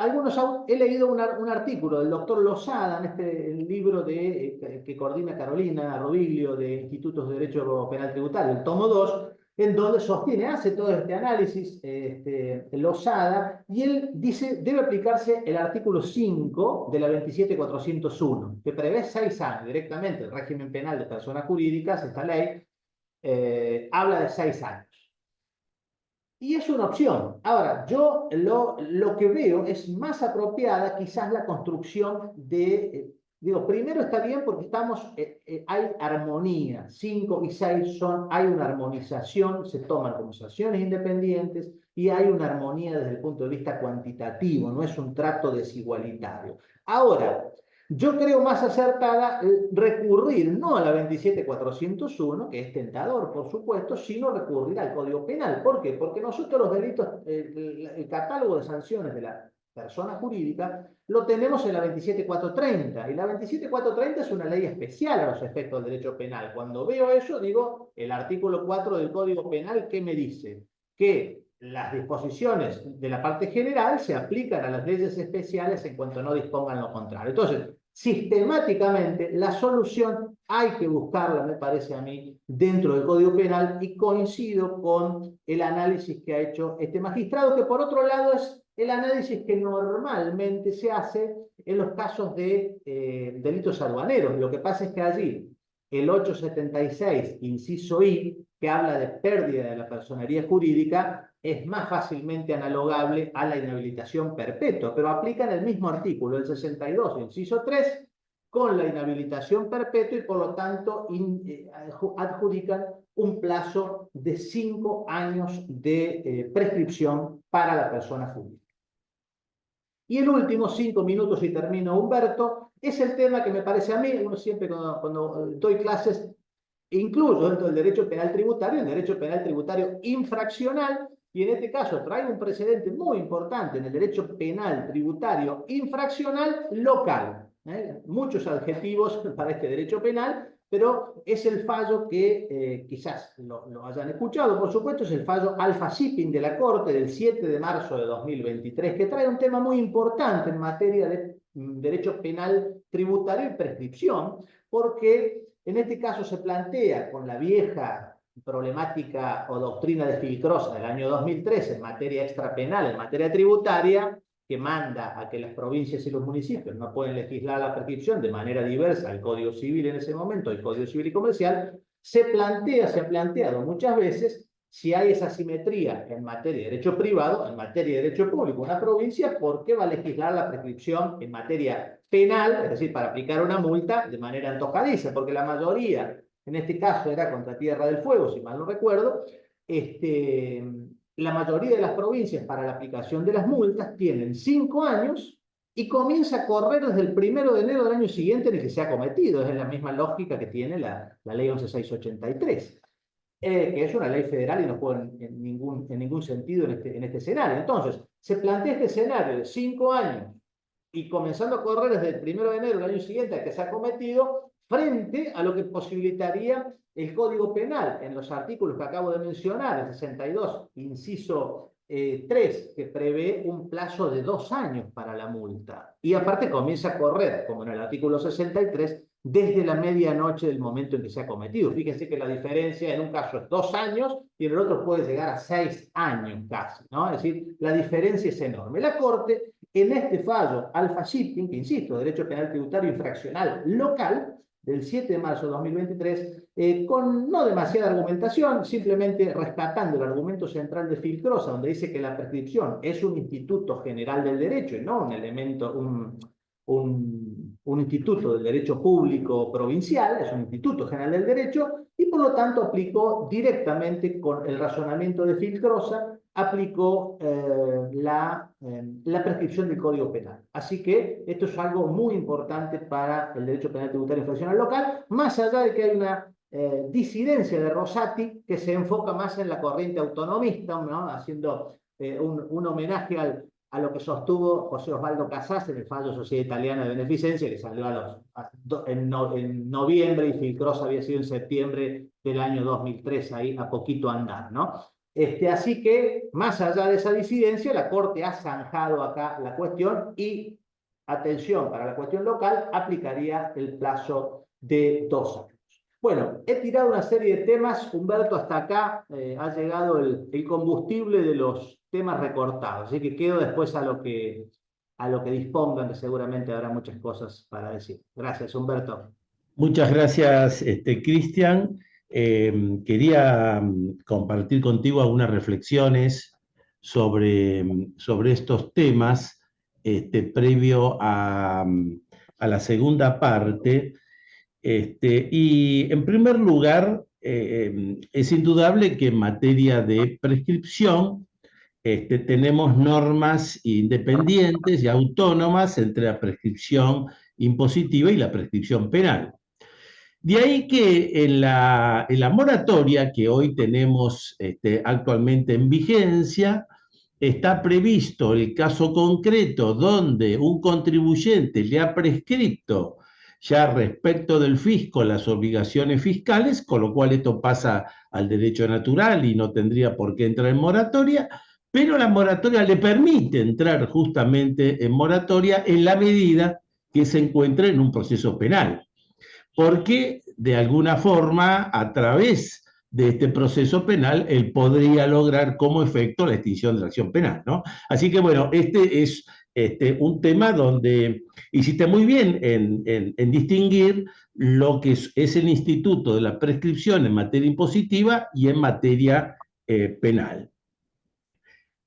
S2: he leído un artículo del doctor Lozada en el libro que coordina Carolina Roviglio de Institutos de Derecho Penal Tributario, el tomo 2, en donde hace todo este análisis Lozada, y él dice, debe aplicarse el artículo 5 de la 27401, que prevé 6 años directamente. El régimen penal de personas jurídicas, esta ley, habla de 6 años. Y es una opción. Ahora, yo lo que veo es más apropiada quizás la construcción primero está bien porque hay armonía, 5 y 6 hay una armonización, se toman como sanciones independientes y hay una armonía desde el punto de vista cuantitativo, no es un trato desigualitario. Ahora, yo creo más acertada recurrir no a la 27401, que es tentador, por supuesto, sino recurrir al Código Penal. ¿Por qué? Porque nosotros los delitos, el catálogo de sanciones de la persona jurídica, lo tenemos en la 27430. Y la 27430 es una ley especial a los efectos del derecho penal. Cuando veo eso, digo, el artículo 4 del Código Penal, ¿qué me dice? Que las disposiciones de la parte general se aplican a las leyes especiales en cuanto no dispongan lo contrario. Entonces, sistemáticamente, la solución hay que buscarla, me parece a mí, dentro del Código Penal, y coincido con el análisis que ha hecho este magistrado, que por otro lado es el análisis que normalmente se hace en los casos de delitos aduaneros. Lo que pasa es que allí el 876, inciso I, que habla de pérdida de la personería jurídica, es más fácilmente analogable a la inhabilitación perpetua, pero aplican el mismo artículo, el 62, inciso 3, con la inhabilitación perpetua y por lo tanto adjudican un plazo de 5 años de prescripción para la persona jurídica. Y el último, 5 minutos y termino, Humberto, es el tema que me parece a mí, uno siempre cuando doy clases, incluso dentro del derecho penal tributario, el derecho penal tributario infraccional, y en este caso traigo un precedente muy importante en el derecho penal tributario infraccional local. Muchos adjetivos para este derecho penal, pero es el fallo que quizás lo hayan escuchado, por supuesto, es el fallo Alfa Shipping de la Corte del 7 de marzo de 2023, que trae un tema muy importante en materia de derecho penal tributario y prescripción, porque en este caso se plantea con la vieja problemática o doctrina de Filcrosa del año 2013 en materia extrapenal, en materia tributaria, que manda a que las provincias y los municipios no pueden legislar la prescripción de manera diversa al Código Civil en ese momento, el Código Civil y Comercial, se ha planteado muchas veces si hay esa simetría en materia de derecho privado, en materia de derecho público. Una provincia, ¿por qué va a legislar la prescripción en materia penal, es decir, para aplicar una multa de manera antojadiza? Porque la mayoría, en este caso era contra Tierra del Fuego, si mal no recuerdo, la mayoría de las provincias para la aplicación de las multas tienen 5 años y comienza a correr desde el 1 de enero del año siguiente en el que se ha cometido. Es la misma lógica que tiene la ley 11683. Que es una ley federal y no juega en ningún sentido en este escenario. Entonces, se plantea este escenario de 5 años y comenzando a correr desde el 1 de enero del año siguiente al que se ha cometido, frente a lo que posibilitaría el Código Penal en los artículos que acabo de mencionar, el 62, inciso 3, que prevé un plazo de 2 años para la multa. Y aparte comienza a correr, como en el artículo 63, desde la medianoche del momento en que se ha cometido. Fíjense que la diferencia en un caso es 2 años y en el otro puede llegar a 6 años casi, ¿no? Es decir, la diferencia es enorme. La Corte, en este fallo Alfa Shipping, que insisto, derecho penal tributario infraccional local, del 7 de marzo de 2023, con no demasiada argumentación, simplemente rescatando el argumento central de Filcrosa, donde dice que la prescripción es un instituto general del derecho y no un elemento, un instituto del derecho público provincial, es un instituto general del derecho, y por lo tanto aplicó directamente con el razonamiento de Filcrosa, aplicó la prescripción del Código Penal. Así que esto es algo muy importante para el derecho penal tributario infraccional local, más allá de que hay una disidencia de Rosati que se enfoca más en la corriente autonomista, ¿no? Haciendo un homenaje a lo que sostuvo José Osvaldo Casás en el fallo Sociedad Italiana de Beneficencia, que salió en noviembre y Filcrosa había sido en septiembre del año 2003, ahí a poquito andar, ¿no? Así que, más allá de esa disidencia, la Corte ha zanjado acá la cuestión y, atención, para la cuestión local, aplicaría el plazo de 2 años. Bueno, he tirado una serie de temas, Humberto, hasta acá ha llegado el combustible de los temas recortados, así que quedo después a lo que dispongan, que seguramente habrá muchas cosas para decir. Gracias, Humberto.
S1: Muchas gracias, Cristian. Quería compartir contigo algunas reflexiones sobre estos temas previo a la segunda parte. Y en primer lugar, es indudable que en materia de prescripción tenemos normas independientes y autónomas entre la prescripción impositiva y la prescripción penal. De ahí que en la moratoria que hoy tenemos actualmente en vigencia, está previsto el caso concreto donde un contribuyente le ha prescripto ya respecto del fisco las obligaciones fiscales, con lo cual esto pasa al derecho natural y no tendría por qué entrar en moratoria, pero la moratoria le permite entrar justamente en moratoria en la medida que se encuentre en un proceso penal, porque de alguna forma, a través de este proceso penal, él podría lograr como efecto la extinción de la acción penal, ¿no? Así que bueno, este es un tema donde hiciste muy bien en distinguir lo que es el instituto de la prescripción en materia impositiva y en materia penal.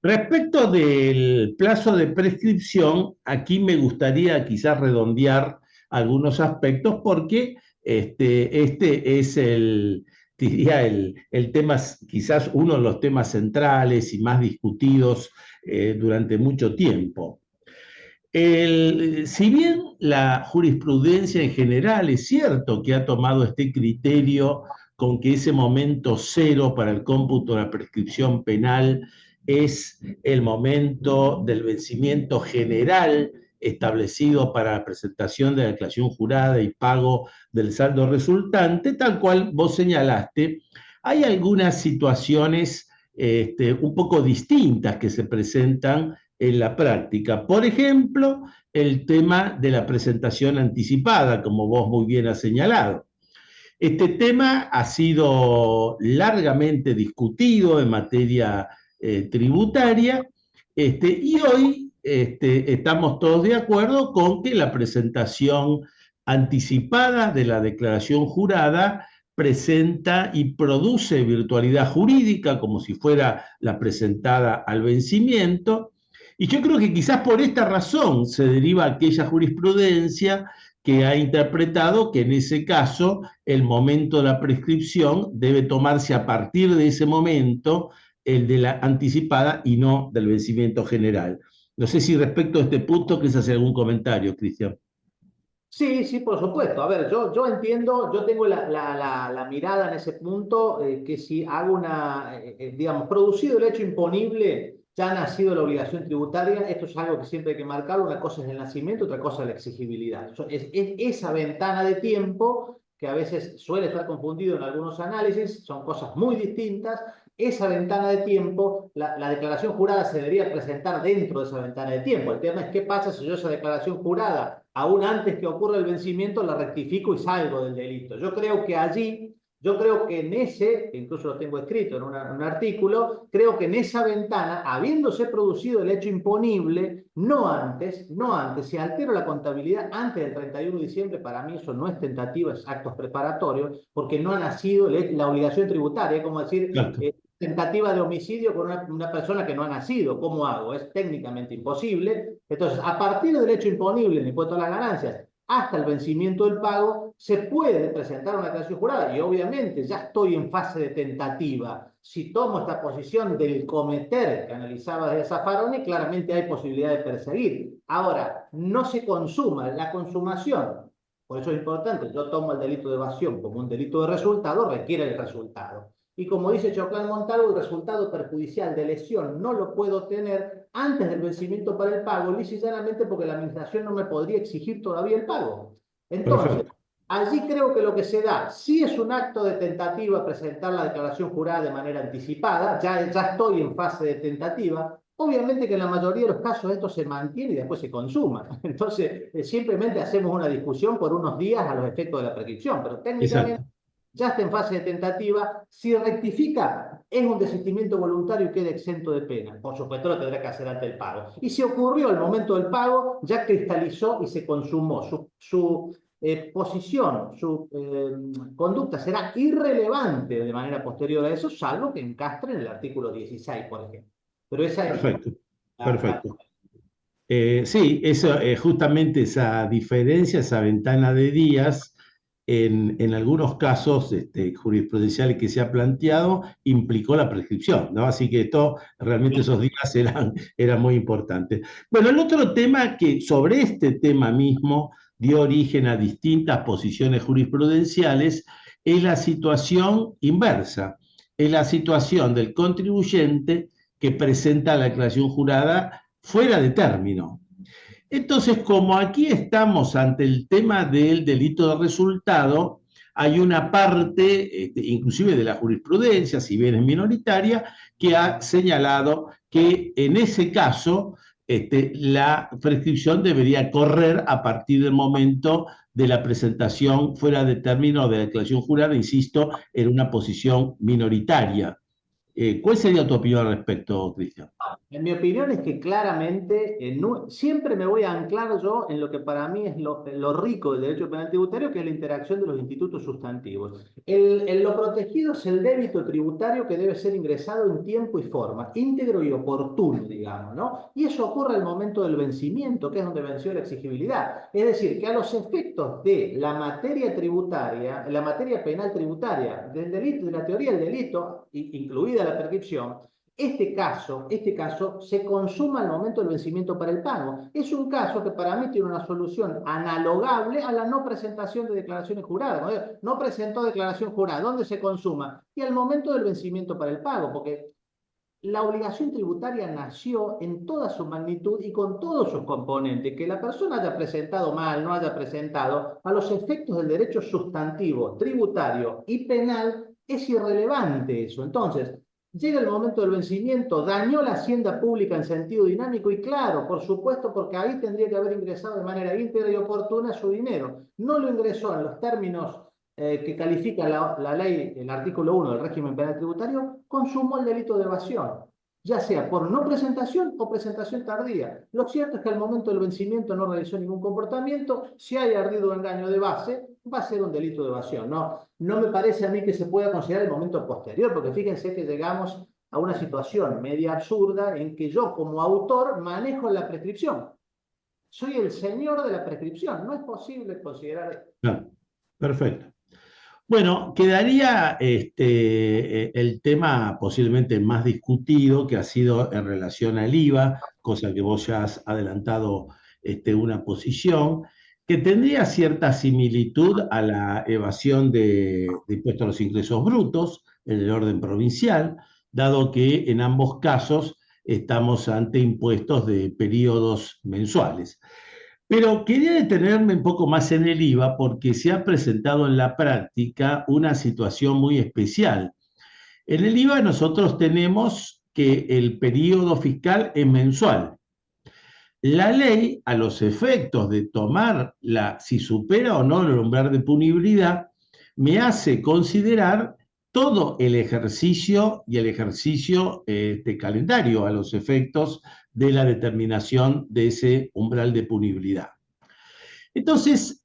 S1: Respecto del plazo de prescripción, aquí me gustaría quizás redondear algunos aspectos porque este es diría el tema, quizás uno de los temas centrales y más discutidos durante mucho tiempo. Si bien la jurisprudencia en general es cierto que ha tomado este criterio con que ese momento cero para el cómputo de la prescripción penal es el momento del vencimiento general establecido para la presentación de la declaración jurada y pago del saldo resultante, tal cual vos señalaste, hay algunas situaciones un poco distintas que se presentan en la práctica. Por ejemplo, el tema de la presentación anticipada, como vos muy bien has señalado. Este tema ha sido largamente discutido en materia tributaria y hoy estamos todos de acuerdo con que la presentación anticipada de la declaración jurada presenta y produce virtualidad jurídica como si fuera la presentada al vencimiento. Y yo creo que quizás por esta razón se deriva aquella jurisprudencia que ha interpretado que en ese caso el momento de la prescripción debe tomarse a partir de ese momento, el de la anticipada y no del vencimiento general. No sé si respecto a este punto quieres hacer algún comentario, Cristian.
S2: Sí, sí, por supuesto. A ver, yo entiendo, yo tengo la mirada en ese punto, que si hago digamos, producido el hecho imponible, ya ha nacido la obligación tributaria, esto es algo que siempre hay que marcar, una cosa es el nacimiento, otra cosa es la exigibilidad. Es esa ventana de tiempo que a veces suele estar confundido en algunos análisis, son cosas muy distintas. Esa ventana de tiempo, la declaración jurada se debería presentar dentro de esa ventana de tiempo. El tema es qué pasa si yo esa declaración jurada, aún antes que ocurra el vencimiento, la rectifico y salgo del delito. Yo creo que allí Yo creo que en ese, que incluso lo tengo escrito en un artículo, creo que en esa ventana, habiéndose producido el hecho imponible, no antes, si altero la contabilidad antes del 31 de diciembre, para mí eso no es tentativa, es actos preparatorios, porque no ha nacido la obligación tributaria, es como decir,
S1: Claro,
S2: tentativa de homicidio con una persona que no ha nacido. ¿Cómo hago? Es técnicamente imposible. Entonces, a partir del hecho imponible en el impuesto a las ganancias, hasta el vencimiento del pago, se puede presentar una declaración jurada y obviamente ya estoy en fase de tentativa. Si tomo esta posición del cometer que analizaba de Zaffaroni, claramente hay posibilidad de perseguir. Ahora, no se consuma la consumación. Por eso es importante, yo tomo el delito de evasión como un delito de resultado, requiere el resultado. Y como dice Choclán Montalvo, el resultado perjudicial de lesión no lo puedo tener antes del vencimiento para el pago, lisa y llanamente porque la administración no me podría exigir todavía el pago. Entonces,
S1: perfecto.
S2: allí creo que lo que se da, sí es un acto de tentativa presentar la declaración jurada de manera anticipada, ya estoy en fase de tentativa. Obviamente que en la mayoría de los casos esto se mantiene y después se consuma. Entonces, simplemente hacemos una discusión por unos días a los efectos de la prescripción, pero técnicamente
S1: Exacto.
S2: ya está en fase de tentativa. Si rectifica, es un desistimiento voluntario y queda exento de pena. Por supuesto, lo tendrá que hacer ante el pago. Y si ocurrió al momento del pago, ya cristalizó y se consumó. Su posición, su conducta será irrelevante de manera posterior a eso, salvo que encastre en el artículo 16, por ejemplo. Pero esa es
S1: Perfecto,
S2: la.
S1: perfecto. Sí, eso, justamente esa diferencia, esa ventana de días, en algunos casos jurisprudenciales que se ha planteado, implicó la prescripción, ¿no? Así que esto, realmente esos días eran muy importantes. Bueno, el otro tema que sobre este tema mismo dio origen a distintas posiciones jurisprudenciales es la situación inversa, es la situación del contribuyente que presenta la declaración jurada fuera de término. Entonces, como aquí estamos ante el tema del delito de resultado, hay una parte, inclusive de la jurisprudencia, si bien es minoritaria, que ha señalado que en ese caso la prescripción debería correr a partir del momento de la presentación fuera de término de la declaración jurada, insisto, en una posición minoritaria. ¿Cuál sería tu opinión al respecto, Cristian?
S2: En mi opinión es que claramente siempre me voy a anclar yo en lo que para mí es lo rico del derecho penal tributario, que es la interacción de los institutos sustantivos. Lo protegido es el débito tributario que debe ser ingresado en tiempo y forma, íntegro y oportuno, digamos, ¿no? Y eso ocurre al momento del vencimiento, que es donde venció la exigibilidad. Es decir, que a los efectos de la materia tributaria, la materia penal tributaria, del delito, de la teoría del delito, incluida la prescripción, este caso se consuma al momento del vencimiento para el pago. Es un caso que para mí tiene una solución analogable a la no presentación de declaraciones juradas. No presentó declaración jurada, ¿dónde se consuma? Y al momento del vencimiento para el pago, porque la obligación tributaria nació en toda su magnitud y con todos sus componentes. Que la persona haya presentado mal, no haya presentado, a los efectos del derecho sustantivo, tributario y penal, es irrelevante eso. Entonces, llega el momento del vencimiento, dañó la hacienda pública en sentido dinámico y claro, por supuesto, porque ahí tendría que haber ingresado de manera íntegra y oportuna su dinero. No lo ingresó en los términos que califica la ley, el artículo 1 del régimen penal tributario, consumó el delito de evasión, ya sea por no presentación o presentación tardía. Lo cierto es que al momento del vencimiento no realizó ningún comportamiento. Si hay ardido engaño de base, va a ser un delito de evasión. No me parece a mí que se pueda considerar el momento posterior, porque fíjense que llegamos a una situación media absurda en que yo como autor manejo la prescripción. Soy el señor de la prescripción. No es posible considerar esto.
S1: Claro, perfecto. Bueno, quedaría el tema posiblemente más discutido, que ha sido en relación al IVA, cosa que vos ya has adelantado una posición, que tendría cierta similitud a la evasión de impuestos a los ingresos brutos en el orden provincial, dado que en ambos casos estamos ante impuestos de periodos mensuales. Pero quería detenerme un poco más en el IVA porque se ha presentado en la práctica una situación muy especial. En el IVA nosotros tenemos que el periodo fiscal es mensual. La ley, a los efectos de tomar si supera o no el umbral de punibilidad, me hace considerar todo el ejercicio y el ejercicio calendario a los efectos de la determinación de ese umbral de punibilidad. Entonces,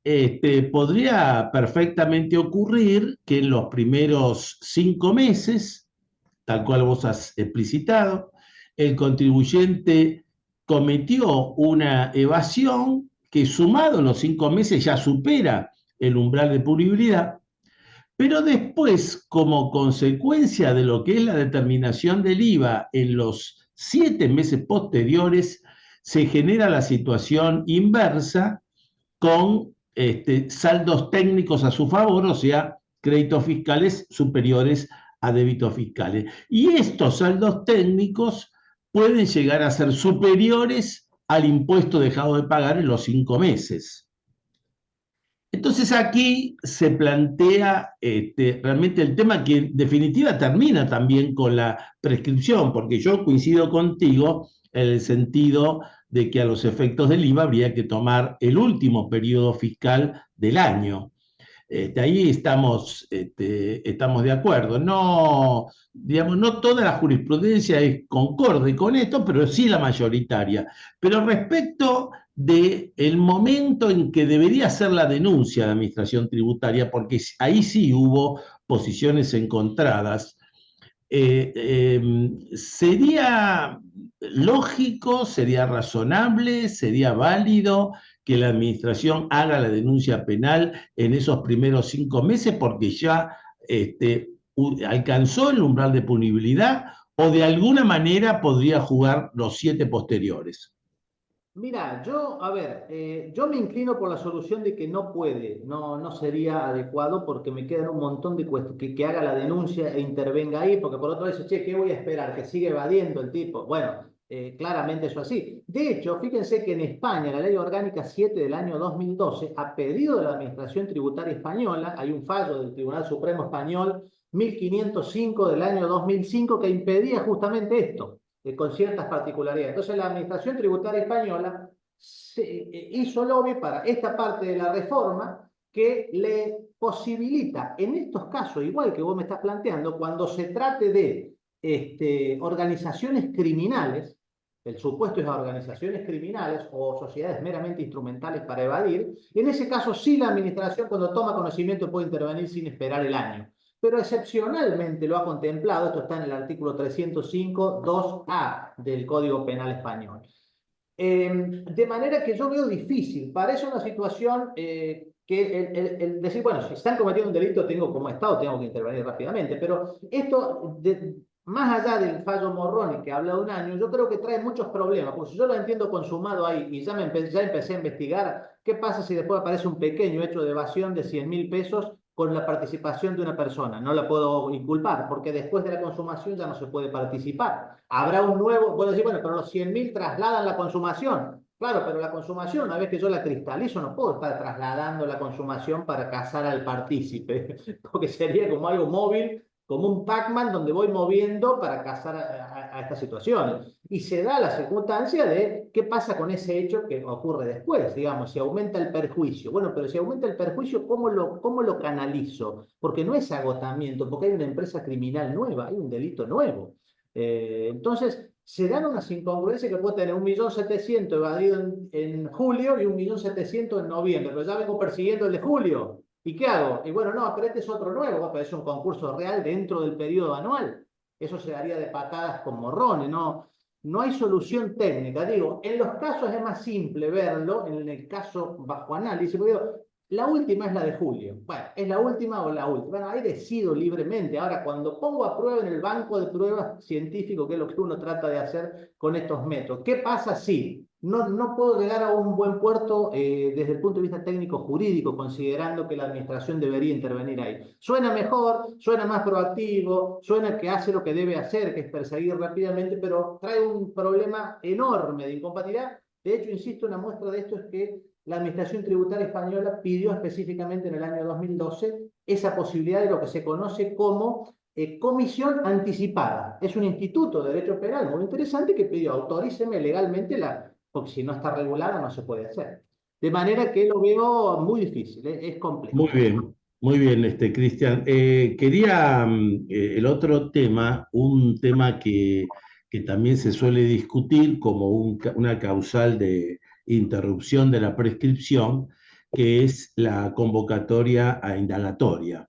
S1: podría perfectamente ocurrir que en los primeros 5 meses, tal cual vos has explicitado, el contribuyente cometió una evasión que sumado en los 5 meses ya supera el umbral de punibilidad, pero después, como consecuencia de lo que es la determinación del IVA en los 7 meses posteriores, se genera la situación inversa con saldos técnicos a su favor, o sea, créditos fiscales superiores a débitos fiscales. Y estos saldos técnicos pueden llegar a ser superiores al impuesto dejado de pagar en los 5 meses. Entonces aquí se plantea realmente el tema que en definitiva termina también con la prescripción, porque yo coincido contigo en el sentido de que a los efectos del IVA habría que tomar el último periodo fiscal del año. Ahí estamos de acuerdo. No, digamos, no toda la jurisprudencia es concorde con esto, pero sí la mayoritaria. Pero respecto del momento en que debería ser la denuncia de administración tributaria, porque ahí sí hubo posiciones encontradas, sería lógico, sería razonable, sería válido que la administración haga la denuncia penal en esos primeros 5 meses porque ya alcanzó el umbral de punibilidad o de alguna manera podría jugar los 7 posteriores.
S2: Mira, yo, a ver, yo me inclino por la solución de que no puede, no sería adecuado porque me quedan un montón de cuestiones, que haga la denuncia e intervenga ahí, porque por otro lado dice, che, ¿qué voy a esperar? Que sigue evadiendo el tipo. Bueno, claramente eso así. De hecho, fíjense que en España, la Ley Orgánica 7 del año 2012, a pedido de la Administración Tributaria Española, hay un fallo del Tribunal Supremo Español 1505 del año 2005 que impedía justamente esto con ciertas particularidades. Entonces, la Administración Tributaria Española hizo lobby para esta parte de la reforma que le posibilita, en estos casos, igual que vos me estás planteando, cuando se trate de organizaciones criminales, el supuesto es a organizaciones criminales o sociedades meramente instrumentales para evadir, en ese caso sí la Administración cuando toma conocimiento puede intervenir sin esperar el año, pero excepcionalmente lo ha contemplado, esto está en el artículo 305, 2A del Código Penal Español. De manera que yo veo difícil, parece una situación que el decir, bueno, si están cometiendo un delito, como Estado tengo que intervenir rápidamente, pero esto, más allá del fallo Morrone que habla de un año, yo creo que trae muchos problemas, porque si yo lo entiendo consumado ahí y ya empecé a investigar, ¿qué pasa si después aparece un pequeño hecho de evasión de 100.000 pesos con la participación de una persona? No la puedo inculpar, porque después de la consumación ya no se puede participar. Habrá un nuevo, puedo decir, bueno, pero los 100.000 trasladan la consumación. Claro, pero la consumación, una vez que yo la cristalizo, no puedo estar trasladando la consumación para cazar al partícipe, porque sería como algo móvil, como un Pac-Man donde voy moviendo para cazar a estas situaciones. Y se da la circunstancia de qué pasa con ese hecho que ocurre después, digamos, si aumenta el perjuicio. Bueno, pero si aumenta el perjuicio, cómo lo canalizo? Porque no es agotamiento, porque hay una empresa criminal nueva, hay un delito nuevo. Entonces, se dan unas incongruencias que puede tener 1.700.000 evadido en julio y 1.700.000 en noviembre, pero ya vengo persiguiendo el de julio. ¿Y qué hago? Y bueno, no, pero este es otro nuevo, pero es un concurso real dentro del periodo anual. Eso se daría de patadas con morrones, ¿no? No hay solución técnica. Digo, en los casos es más simple verlo, en el caso bajo análisis, porque digo, la última es la de julio. Bueno, ¿es la última o la última? Bueno, ahí decido libremente. Ahora, cuando pongo a prueba en el banco de pruebas científico, que es lo que uno trata de hacer con estos métodos, ¿qué pasa si no puedo llegar a un buen puerto desde el punto de vista técnico-jurídico, considerando que la administración debería intervenir ahí? Suena mejor, suena más proactivo, suena que hace lo que debe hacer, que es perseguir rápidamente, pero trae un problema enorme de incompatibilidad. De hecho, insisto, una muestra de esto es que la Administración Tributaria Española pidió específicamente en el año 2012 esa posibilidad de lo que se conoce como comisión anticipada. Es un instituto de derecho penal muy interesante que pidió autoríceme legalmente porque si no está regulada no se puede hacer. De manera que lo veo muy difícil, es complejo.
S1: Muy bien. Muy bien, Cristian. Quería el otro tema, un tema que también se suele discutir como una causal de interrupción de la prescripción, que es la convocatoria a indagatoria.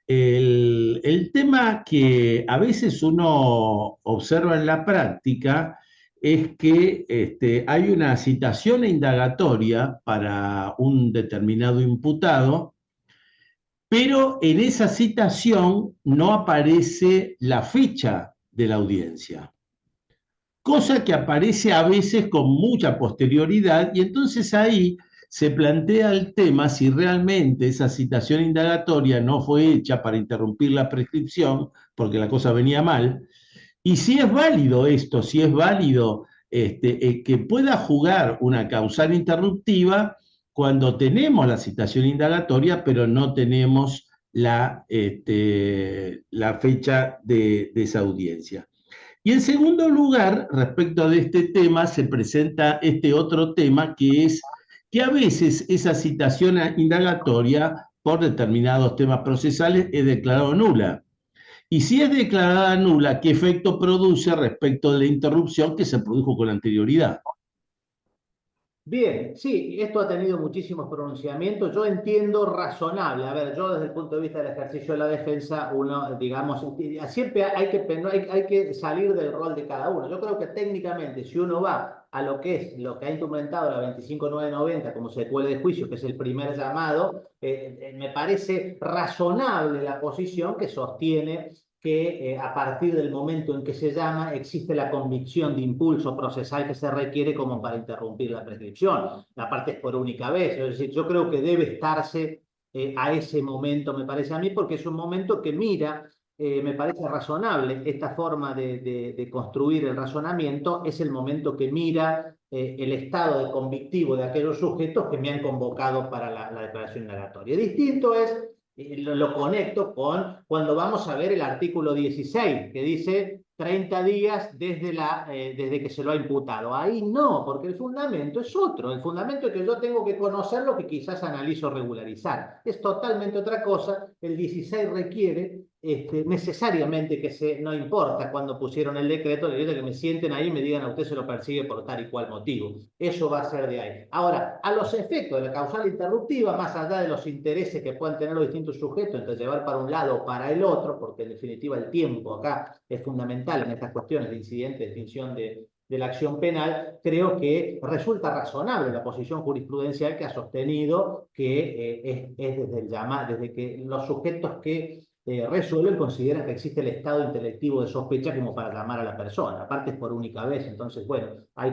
S1: El tema que a veces uno observa en la práctica es que hay una citación indagatoria para un determinado imputado, pero en esa citación no aparece la fecha de la audiencia, cosa que aparece a veces con mucha posterioridad, y entonces ahí se plantea el tema si realmente esa citación indagatoria no fue hecha para interrumpir la prescripción, porque la cosa venía mal, y si es válido esto, si es válido que pueda jugar una causal interruptiva cuando tenemos la citación indagatoria, pero no tenemos la fecha de esa audiencia. Y en segundo lugar, respecto de este tema, se presenta este otro tema que es que a veces esa citación indagatoria por determinados temas procesales es declarada nula. Y si es declarada nula, ¿qué efecto produce respecto de la interrupción que se produjo con anterioridad?
S2: Bien, sí, esto ha tenido muchísimos pronunciamientos. Yo entiendo razonable. A ver, yo desde el punto de vista del ejercicio de la defensa, uno, digamos, siempre hay que salir del rol de cada uno. Yo creo que técnicamente, si uno va a lo que es lo que ha instrumentado la 25990 como secuela de juicio, que es el primer llamado, me parece razonable la posición que sostiene que a partir del momento en que se llama existe la convicción de impulso procesal que se requiere como para interrumpir la prescripción. La parte es por única vez, es decir, yo creo que debe estarse a ese momento, me parece a mí, porque es un momento que mira, me parece razonable esta forma de construir el razonamiento, es el momento que mira el estado de convictivo de aquellos sujetos que me han convocado para la declaración indagatoria. Distinto es lo conecto con cuando vamos a ver el artículo 16, que dice 30 días desde que se lo ha imputado. Ahí no, porque el fundamento es otro. El fundamento es que yo tengo que conocer lo que quizás analizo regularizar. Es totalmente otra cosa. El 16 requiere necesariamente no importa cuando pusieron el decreto, que me sienten ahí y me digan a usted se lo persigue por tal y cual motivo. Eso va a ser de ahí. Ahora, a los efectos de la causal interruptiva, más allá de los intereses que puedan tener los distintos sujetos entre llevar para un lado o para el otro, porque en definitiva el tiempo acá es fundamental en estas cuestiones de incidente, de extinción de la acción penal, creo que resulta razonable la posición jurisprudencial que ha sostenido que es desde que los sujetos que resuelven consideran que existe el estado intelectivo de sospecha como para llamar a la persona. Aparte es por única vez, entonces, bueno, hay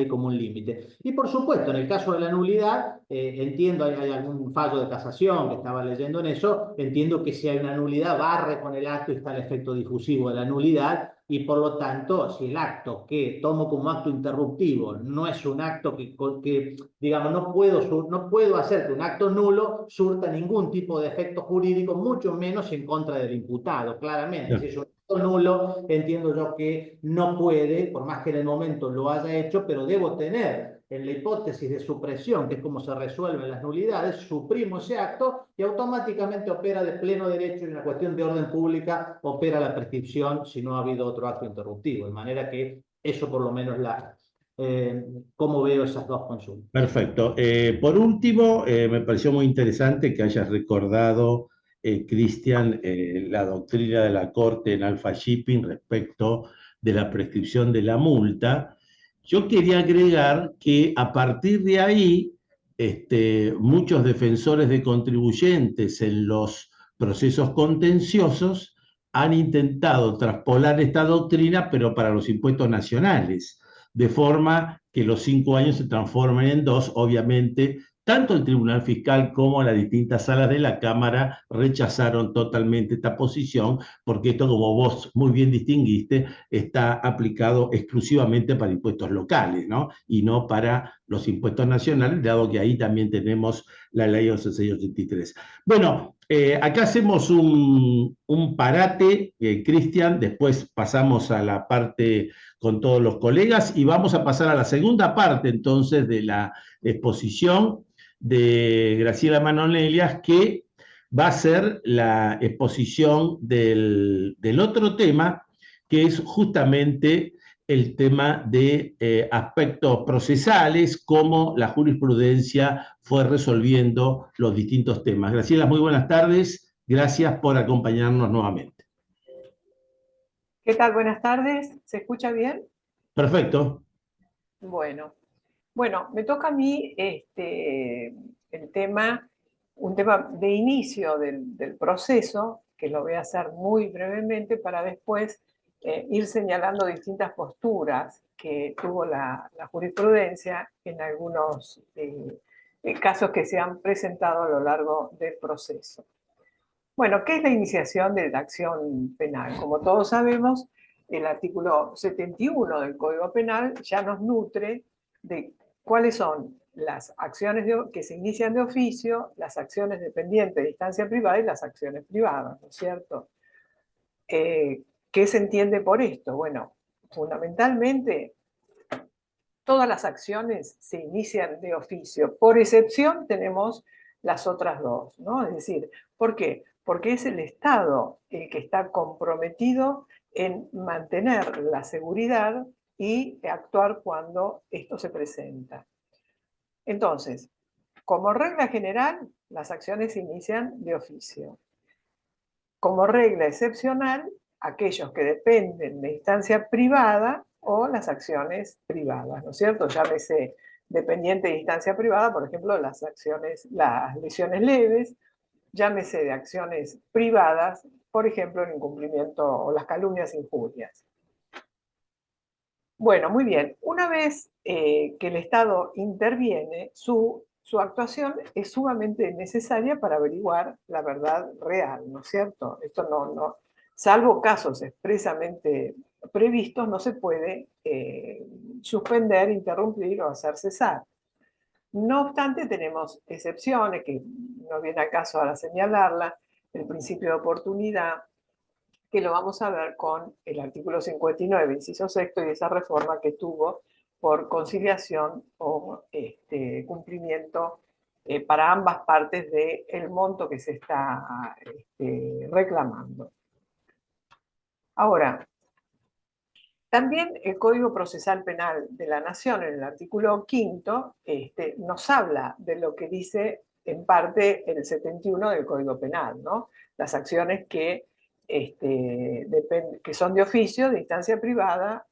S2: como un límite. Y por supuesto, en el caso de la nulidad, entiendo, hay algún fallo de casación que estaba leyendo en eso, entiendo que si hay una nulidad, barre con el acto y está el efecto difusivo de la nulidad, y por lo tanto, si el acto que tomo como acto interruptivo no es un acto que digamos, no puedo hacer que un acto nulo surta ningún tipo de efecto jurídico, mucho menos en contra del imputado. Claramente, si es un acto nulo, entiendo yo que no puede, por más que en el momento lo haya hecho, pero debo tener en la hipótesis de supresión, que es como se resuelven las nulidades, suprimo ese acto y automáticamente opera de pleno derecho y en una cuestión de orden pública opera la prescripción si no ha habido otro acto interruptivo. De manera que eso por lo menos cómo veo esas dos consultas.
S1: Perfecto. Por último, me pareció muy interesante que hayas recordado, Cristian, la doctrina de la Corte en Alpha Shipping respecto de la prescripción de la multa. Yo quería agregar que a partir de ahí, muchos defensores de contribuyentes en los procesos contenciosos han intentado traspolar esta doctrina, pero para los impuestos nacionales, de forma que los 5 años se transformen en 2. Obviamente, tanto el Tribunal Fiscal como las distintas salas de la Cámara rechazaron totalmente esta posición, porque esto, como vos muy bien distinguiste, está aplicado exclusivamente para impuestos locales, ¿no? Y no para los impuestos nacionales, dado que ahí también tenemos la ley 1183. Bueno, acá hacemos un parate, Cristian, después pasamos a la parte con todos los colegas y vamos a pasar a la segunda parte entonces de la exposición de Graciela Manonelias, que va a ser la exposición del otro tema, que es justamente el tema de aspectos procesales, cómo la jurisprudencia fue resolviendo los distintos temas. Graciela, muy buenas tardes. Gracias por acompañarnos nuevamente.
S3: ¿Qué tal? Buenas tardes. ¿Se escucha bien?
S1: Perfecto.
S3: Bueno, me toca a mí el tema, un tema de inicio del proceso, que lo voy a hacer muy brevemente para después ir señalando distintas posturas que tuvo la jurisprudencia en algunos casos que se han presentado a lo largo del proceso. Bueno, ¿qué es la iniciación de la acción penal? Como todos sabemos, el artículo 71 del Código Penal ya nos nutre de cuáles son las acciones que se inician de oficio, las acciones dependientes de instancia privada y las acciones privadas, ¿no es cierto? ¿Qué se entiende por esto? Bueno, fundamentalmente todas las acciones se inician de oficio. Por excepción tenemos las otras dos, ¿no? Es decir, ¿por qué? Porque es el Estado el que está comprometido en mantener la seguridad y actuar cuando esto se presenta. Entonces, como regla general, las acciones se inician de oficio. Como regla excepcional, aquellos que dependen de instancia privada o las acciones privadas, ¿no es cierto? Llámese dependiente de instancia privada, por ejemplo, las lesiones leves, llámese de acciones privadas, por ejemplo, el incumplimiento o las calumnias e injurias. Bueno, muy bien. Una vez que el Estado interviene, su actuación es sumamente necesaria para averiguar la verdad real, ¿no es cierto? Esto no, salvo casos expresamente previstos, no se puede suspender, interrumpir o hacer cesar. No obstante, tenemos excepciones, que no viene al caso ahora señalarla, el principio de oportunidad, que lo vamos a ver con el artículo 59, inciso sexto, y esa reforma que tuvo por conciliación o cumplimiento para ambas partes del monto que se está reclamando. Ahora, también el Código Procesal Penal de la Nación, en el artículo quinto, nos habla de lo que dice en parte el 71 del Código Penal, ¿no? Las acciones que son de oficio, de instancia privada,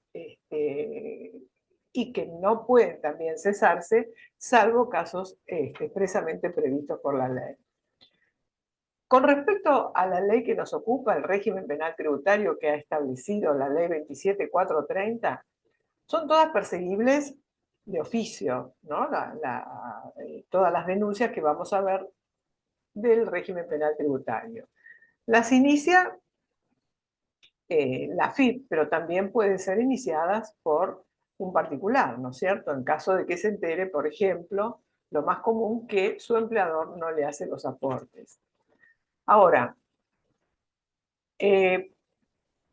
S3: y que no pueden también cesarse, salvo casos expresamente previstos por la ley. Con respecto a la ley que nos ocupa, el régimen penal tributario que ha establecido la ley 27430, son todas perseguibles de oficio, ¿no? Todas las denuncias que vamos a ver del régimen penal tributario. Las inicia la FIP, pero también pueden ser iniciadas por un particular, ¿no es cierto? En caso de que se entere, por ejemplo, lo más común, que su empleador no le hace los aportes. Ahora,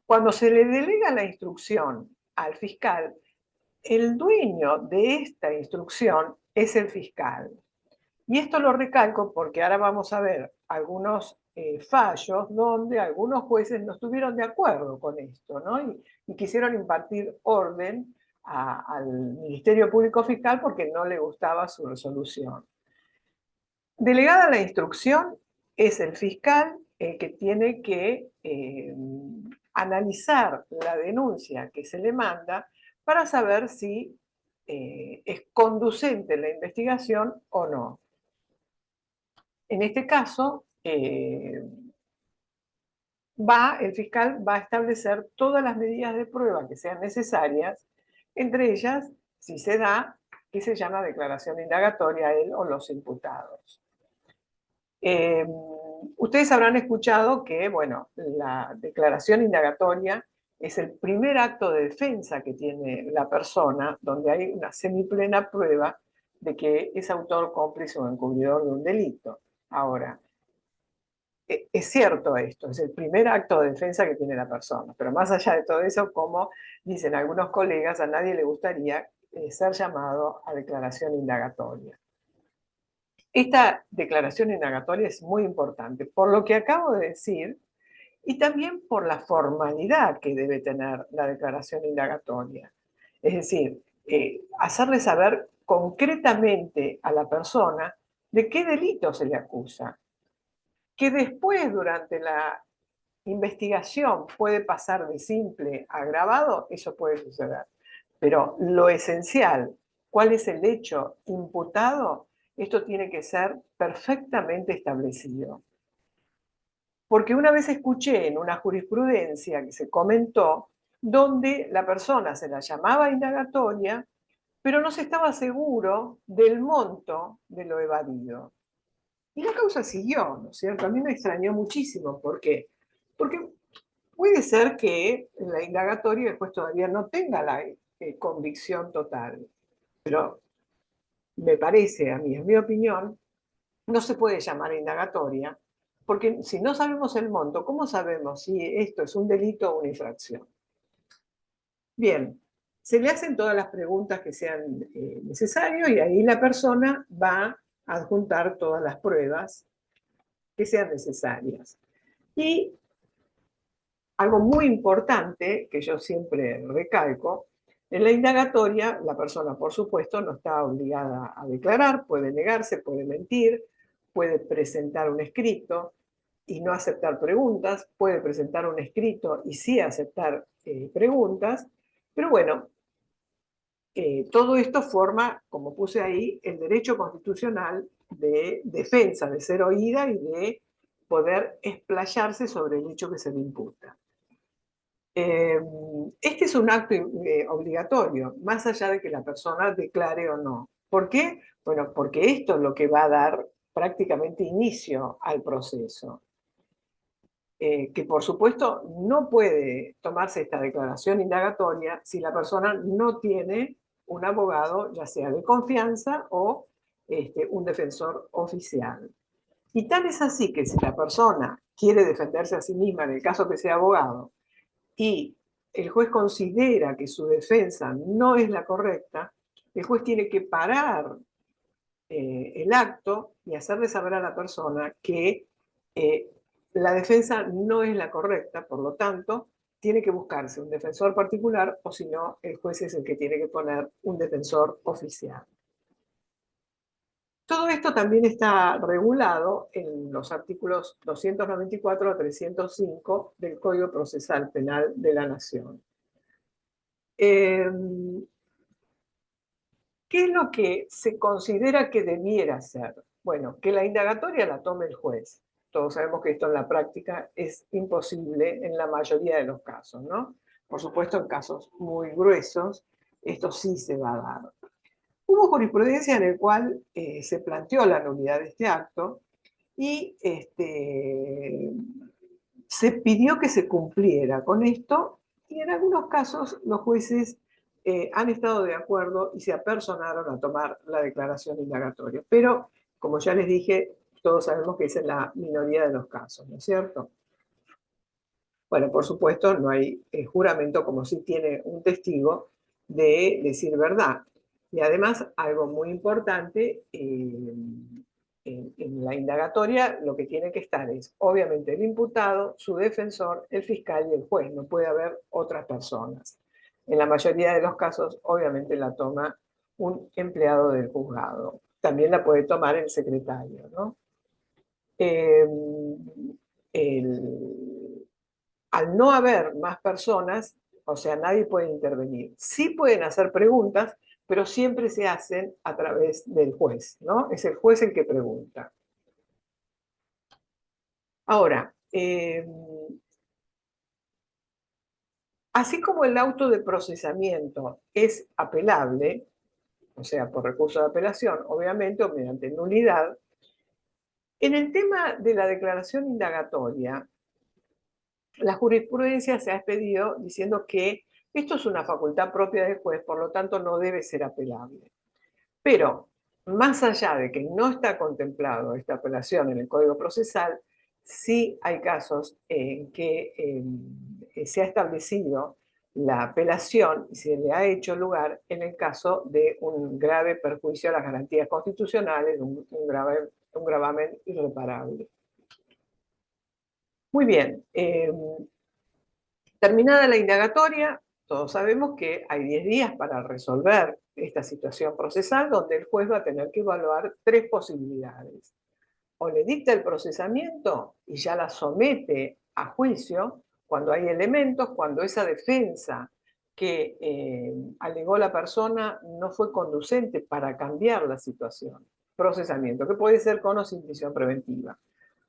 S3: cuando se le delega la instrucción al fiscal, el dueño de esta instrucción es el fiscal. Y esto lo recalco porque ahora vamos a ver algunos fallos donde algunos jueces no estuvieron de acuerdo con esto, ¿no? Y quisieron impartir orden al Ministerio Público Fiscal porque no le gustaba su resolución. Delegada la instrucción, es el fiscal el que tiene que analizar la denuncia que se le manda para saber si es conducente la investigación o no. En este caso, el fiscal va a establecer todas las medidas de prueba que sean necesarias, entre ellas, si se da, que se llama declaración indagatoria a él o los imputados. Ustedes habrán escuchado que, bueno, la declaración indagatoria es el primer acto de defensa que tiene la persona, donde hay una semiplena prueba de que es autor, cómplice o encubridor de un delito. Ahora, es cierto esto, es el primer acto de defensa que tiene la persona, pero más allá de todo eso, como dicen algunos colegas, a nadie le gustaría ser llamado a declaración indagatoria. esta declaración indagatoria es muy importante, por lo que acabo de decir, y también por la formalidad que debe tener la declaración indagatoria. Es decir, hacerle saber concretamente a la persona de qué delito se le acusa, que después durante la investigación puede pasar de simple a agravado, eso puede suceder. Pero lo esencial, ¿cuál es el hecho imputado? Esto tiene que ser perfectamente establecido. Porque una vez escuché en una jurisprudencia que se comentó, donde la persona se la llamaba indagatoria, pero no se estaba seguro del monto de lo evadido. Y la causa siguió, ¿no es cierto? A mí me extrañó muchísimo. ¿Por qué? Porque puede ser que la indagatoria después todavía no tenga la convicción total, pero me parece, a mí, en mi opinión, no se puede llamar indagatoria, porque si no sabemos el monto, ¿cómo sabemos si esto es un delito o una infracción? Bien, se le hacen todas las preguntas que sean necesarias y ahí la persona va a adjuntar todas las pruebas que sean necesarias. Y algo muy importante, que yo siempre recalco, en la indagatoria la persona, por supuesto, no está obligada a declarar, puede negarse, puede mentir, puede presentar un escrito y no aceptar preguntas, puede presentar un escrito y sí aceptar preguntas, pero bueno, todo esto forma, como puse ahí, el derecho constitucional de defensa, de ser oída y de poder explayarse sobre el hecho que se le imputa. Este es un acto obligatorio, más allá de que la persona declare o no. ¿Por qué? Bueno, porque esto es lo que va a dar prácticamente inicio al proceso. Que por supuesto no puede tomarse esta declaración indagatoria si la persona no tiene un abogado, ya sea de confianza o un defensor oficial. Y tal es así que si la persona quiere defenderse a sí misma, en el caso que sea abogado, y el juez considera que su defensa no es la correcta, el juez tiene que parar el acto y hacerle saber a la persona que la defensa no es la correcta, por lo tanto, tiene que buscarse un defensor particular o si no, el juez es el que tiene que poner un defensor oficial. Todo esto también está regulado en los artículos 294 a 305 del Código Procesal Penal de la Nación. ¿Qué es lo que se considera que debiera ser? Bueno, que la indagatoria la tome el juez. Todos sabemos que esto en la práctica es imposible en la mayoría de los casos, ¿no? Por supuesto, en casos muy gruesos, esto sí se va a dar. Hubo jurisprudencia en el cual se planteó la nulidad de este acto y se pidió que se cumpliera con esto y en algunos casos los jueces han estado de acuerdo y se apersonaron a tomar la declaración indagatoria. Pero, como ya les dije, todos sabemos que es en la minoría de los casos, ¿no es cierto? Bueno, por supuesto, no hay juramento como si tiene un testigo de decir verdad. Y además, algo muy importante, en la indagatoria lo que tiene que estar es, obviamente, el imputado, su defensor, el fiscal y el juez. No puede haber otras personas. En la mayoría de los casos, obviamente, la toma un empleado del juzgado. También la puede tomar el secretario, ¿no? Al no haber más personas, o sea, nadie puede intervenir. Sí pueden hacer preguntas, pero siempre se hacen a través del juez, ¿no? Es el juez el que pregunta. Ahora, así como el auto de procesamiento es apelable, o sea, por recurso de apelación, obviamente, o mediante nulidad, en el tema de la declaración indagatoria, la jurisprudencia se ha expedido diciendo que esto es una facultad propia del juez, por lo tanto no debe ser apelable. Pero, más allá de que no está contemplado esta apelación en el Código Procesal, sí hay casos en que se ha establecido la apelación y se le ha hecho lugar en el caso de un grave perjuicio a las garantías constitucionales, un gravamen irreparable. Muy bien. Terminada la indagatoria, todos sabemos que hay 10 días para resolver esta situación procesal, donde el juez va a tener que evaluar 3 posibilidades. O le dicta el procesamiento y ya la somete a juicio cuando hay elementos, cuando esa defensa que alegó la persona no fue conducente para cambiar la situación. Procesamiento, que puede ser con o sin prisión preventiva.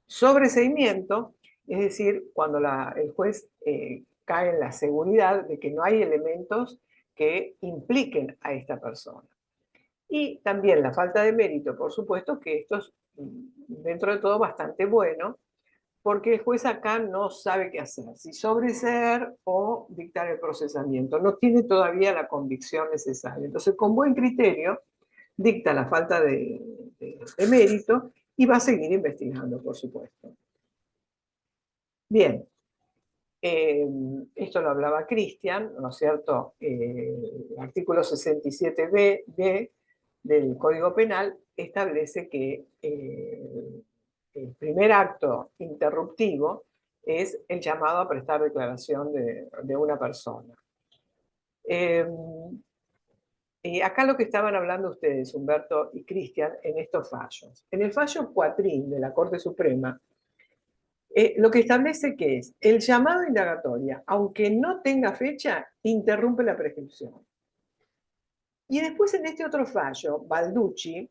S3: Sobreseimiento, es decir, cuando el juez cae en la seguridad de que no hay elementos que impliquen a esta persona. Y también la falta de mérito, por supuesto, que esto es dentro de todo bastante bueno, porque el juez acá no sabe qué hacer, si sobreseer o dictar el procesamiento. No tiene todavía la convicción necesaria. Entonces, con buen criterio, dicta la falta de mérito y va a seguir investigando, por supuesto. Bien, esto lo hablaba Cristian, ¿no es cierto? El artículo 67b del Código Penal establece que el primer acto interruptivo es el llamado a prestar declaración de una persona. Y acá lo que estaban hablando ustedes, Humberto y Cristian, en estos fallos. En el fallo Cuatrín de la Corte Suprema, lo que establece que es el llamado a indagatoria, aunque no tenga fecha, interrumpe la prescripción. Y después en este otro fallo, Balducci,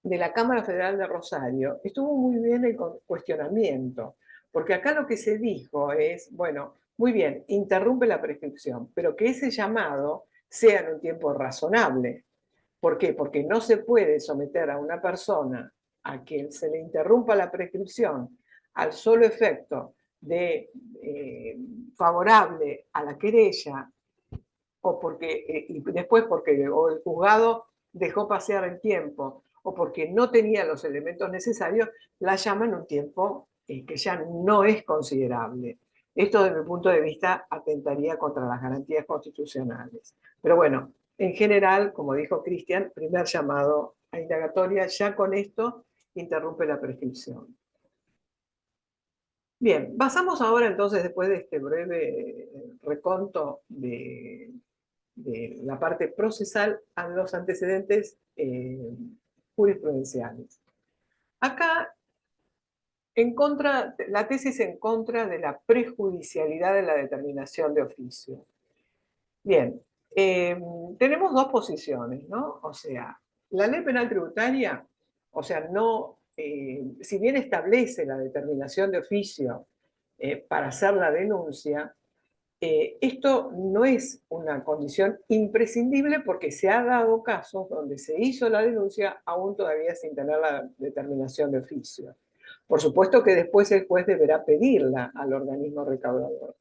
S3: de la Cámara Federal de Rosario, estuvo muy bien el cuestionamiento, porque acá lo que se dijo es, bueno, muy bien, interrumpe la prescripción, pero que ese llamado sea en un tiempo razonable. ¿Por qué? Porque no se puede someter a una persona a que se le interrumpa la prescripción al solo efecto de favorable a la querella o porque, y después porque o el juzgado dejó pasear el tiempo o porque no tenía los elementos necesarios, la llama en un tiempo que ya no es considerable. Esto, desde mi punto de vista, atentaría contra las garantías constitucionales. Pero bueno, en general, como dijo Cristian, primer llamado a indagatoria, ya con esto interrumpe la prescripción. Bien, pasamos ahora entonces, después de este breve reconto de la parte procesal, a los antecedentes jurisprudenciales. Acá, la tesis en contra de la prejudicialidad de la determinación de oficio. Bien, tenemos dos posiciones, ¿no? O sea, la ley penal tributaria, o sea, no, si bien establece la determinación de oficio para hacer la denuncia, esto no es una condición imprescindible porque se ha dado casos donde se hizo la denuncia aún todavía sin tener la determinación de oficio. Por supuesto que después el juez deberá pedirla al organismo recaudador.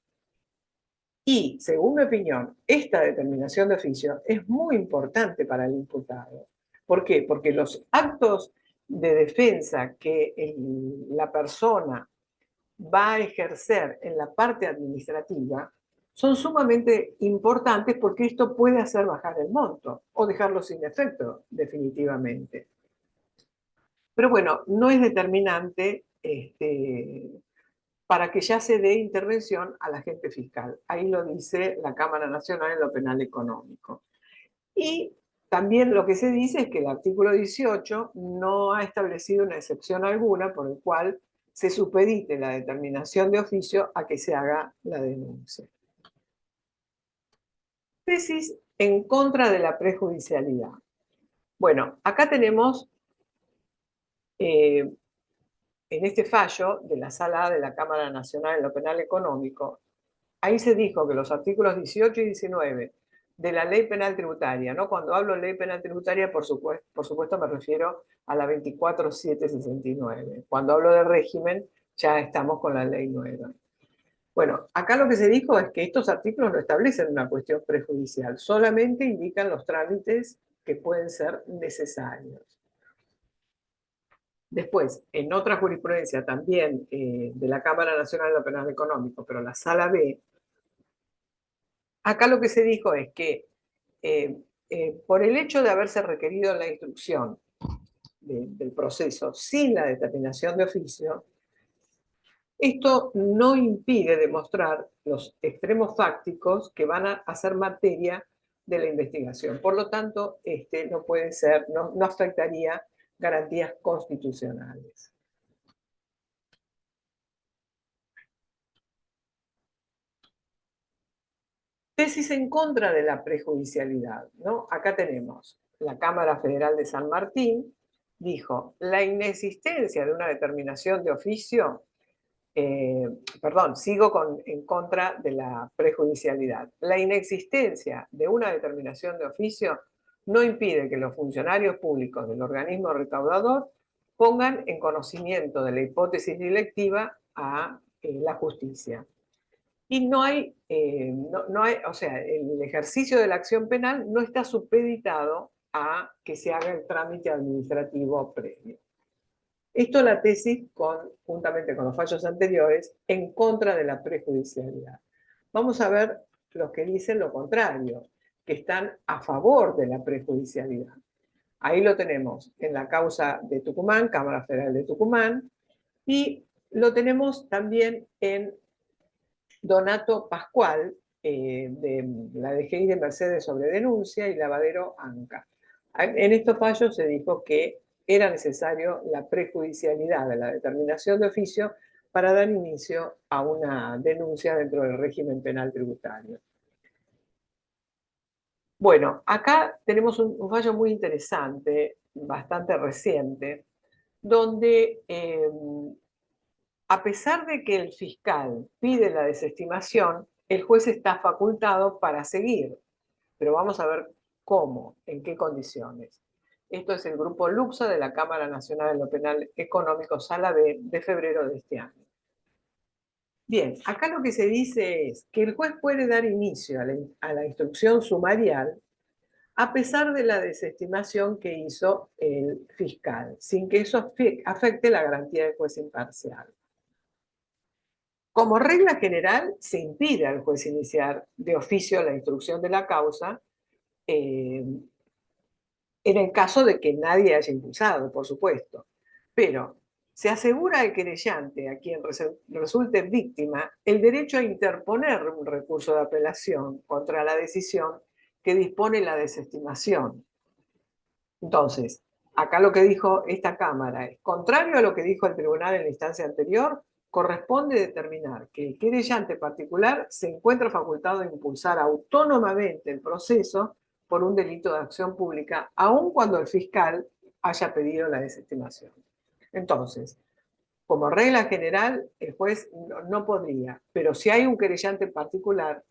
S3: Y, según mi opinión, esta determinación de oficio es muy importante para el imputado. ¿Por qué? Porque los actos de defensa que la persona va a ejercer en la parte administrativa son sumamente importantes porque esto puede hacer bajar el monto o dejarlo sin efecto definitivamente. Pero bueno, no es determinante para que ya se dé intervención al agente fiscal. Ahí lo dice la Cámara Nacional en lo penal económico. Y también lo que se dice es que el artículo 18 no ha establecido una excepción alguna por el cual se supedite la determinación de oficio a que se haga la denuncia. Tesis en contra de la prejudicialidad. Bueno, acá tenemos en este fallo de la Sala A de la Cámara Nacional en lo Penal Económico, ahí se dijo que los artículos 18 y 19 de la Ley Penal Tributaria, ¿no? Cuando hablo de Ley Penal Tributaria, por supuesto me refiero a la 24.769. Cuando hablo de régimen, ya estamos con la ley nueva. Bueno, acá lo que se dijo es que estos artículos no establecen una cuestión prejudicial, solamente indican los trámites que pueden ser necesarios. Después, en otra jurisprudencia también de la Cámara Nacional de lo Penal Económico, pero la Sala B, acá lo que se dijo es que por el hecho de haberse requerido la instrucción del proceso sin la determinación de oficio, esto no impide demostrar los extremos fácticos que van a ser materia de la investigación. Por lo tanto, no puede ser, no afectaría garantías constitucionales. Tesis en contra de la prejudicialidad, ¿no? Acá tenemos la Cámara Federal de San Martín, dijo, la inexistencia de una determinación de oficio, sigo en contra de la prejudicialidad. La inexistencia de una determinación de oficio no impide que los funcionarios públicos del organismo recaudador pongan en conocimiento de la hipótesis directiva a la justicia. Y o sea, el ejercicio de la acción penal no está supeditado a que se haga el trámite administrativo previo. Esto la tesis, juntamente con los fallos anteriores, en contra de la prejudicialidad. Vamos a ver los que dicen lo contrario, que están a favor de la prejudicialidad. Ahí lo tenemos en la causa de Tucumán, Cámara Federal de Tucumán, y lo tenemos también en Donato Pascual, de la DGI de Mercedes sobre denuncia, y Lavadero Anca. En estos fallos se dijo que era necesario la prejudicialidad de la determinación de oficio para dar inicio a una denuncia dentro del régimen penal tributario. Bueno, acá tenemos un fallo muy interesante, bastante reciente, donde a pesar de que el fiscal pide la desestimación, el juez está facultado para seguir. Pero vamos a ver cómo, en qué condiciones. Esto es el grupo Luxa de la Cámara Nacional de lo Penal Económico, Sala B, de febrero de este año. Bien, acá lo que se dice es que el juez puede dar inicio a la instrucción sumarial a pesar de la desestimación que hizo el fiscal, sin que eso afecte la garantía de juez imparcial. Como regla general, se impide al juez iniciar de oficio la instrucción de la causa, en el caso de que nadie haya impulsado, por supuesto. Pero se asegura al querellante, a quien resulte víctima, el derecho a interponer un recurso de apelación contra la decisión que dispone la desestimación. Entonces, acá lo que dijo esta Cámara es, contrario a lo que dijo el tribunal en la instancia anterior, corresponde determinar que el querellante particular se encuentra facultado de impulsar autónomamente el proceso por un delito de acción pública, aun cuando el fiscal haya pedido la desestimación. Entonces, como regla general, el juez no podría, pero si hay un querellante particular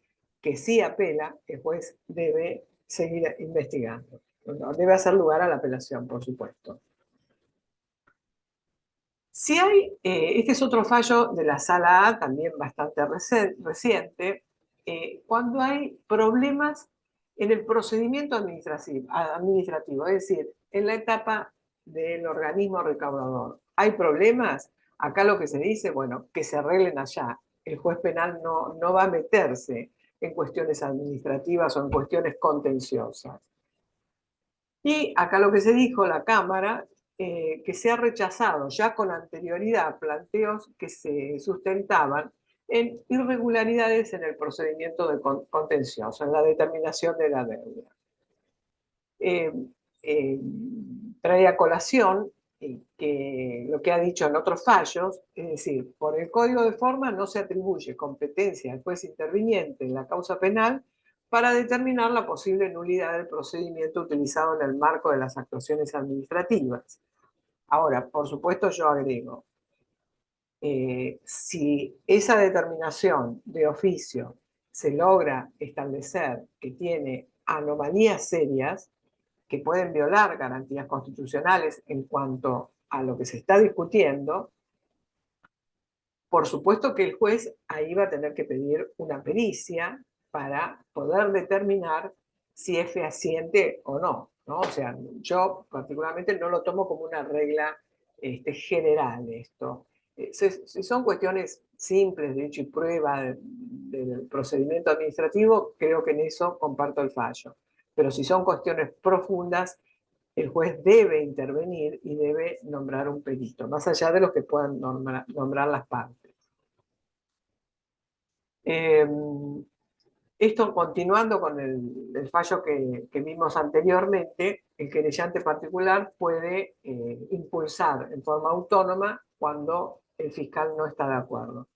S3: que sí apela, el juez debe seguir investigando. Debe hacer lugar a la apelación, por supuesto. Si hay, este es otro fallo de la Sala A, también bastante reciente, cuando hay problemas en el procedimiento administrativo, es decir, en la etapa del organismo recaudador. ¿Hay problemas? Acá lo que se dice, bueno, que se arreglen allá. El juez penal no va a meterse en cuestiones administrativas o en cuestiones contenciosas. Y acá lo que se dijo, la Cámara, que se ha rechazado ya con anterioridad planteos que se sustentaban en irregularidades en el procedimiento de contencioso, en la determinación de la deuda. Trae a colación que lo que ha dicho en otros fallos, es decir, por el Código de Forma no se atribuye competencia al juez interviniente en la causa penal para determinar la posible nulidad del procedimiento utilizado en el marco de las actuaciones administrativas. Ahora, por supuesto, yo agrego, si esa determinación de oficio se logra establecer que tiene anomalías serias que pueden violar garantías constitucionales en cuanto a lo que se está discutiendo, por supuesto que el juez ahí va a tener que pedir una pericia para poder determinar si es fehaciente o no, ¿no? O sea, yo particularmente no lo tomo como una regla general esto. Si son cuestiones simples de hecho y prueba del procedimiento administrativo, creo que en eso comparto el fallo. Pero si son cuestiones profundas, el juez debe intervenir y debe nombrar un perito, más allá de los que puedan nombrar las partes. Esto continuando con el fallo que vimos anteriormente, el querellante particular puede impulsar en forma autónoma cuando el fiscal no está de acuerdo.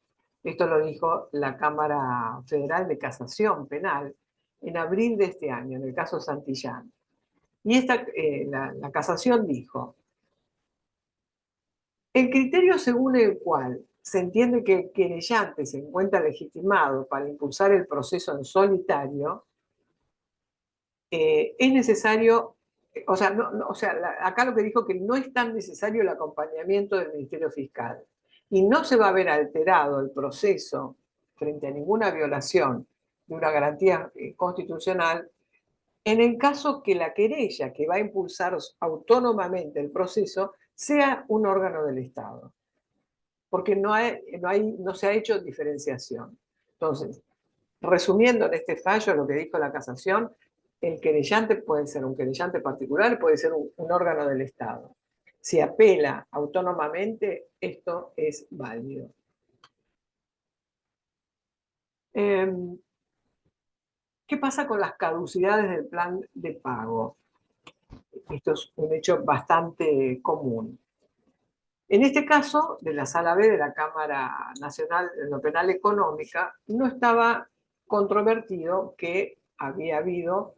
S3: Esto lo dijo la Cámara Federal de Casación Penal en abril de este año, en el caso Santillán. Y la casación dijo: el criterio según el cual se entiende que el querellante se encuentra legitimado para impulsar el proceso en solitario, es necesario, acá lo que dijo que no es tan necesario el acompañamiento del Ministerio Fiscal y no se va a ver alterado el proceso frente a ninguna violación de una garantía constitucional en el caso que la querella que va a impulsar autónomamente el proceso sea un órgano del Estado, porque no se ha hecho diferenciación. Entonces, resumiendo en este fallo lo que dijo la casación, el querellante puede ser un querellante particular, puede ser un órgano del Estado. Si apela autónomamente, esto es válido. ¿Qué pasa con las caducidades del plan de pago? Esto es un hecho bastante común. En este caso, de la Sala B de la Cámara Nacional de lo Penal Económica, no estaba controvertido que había habido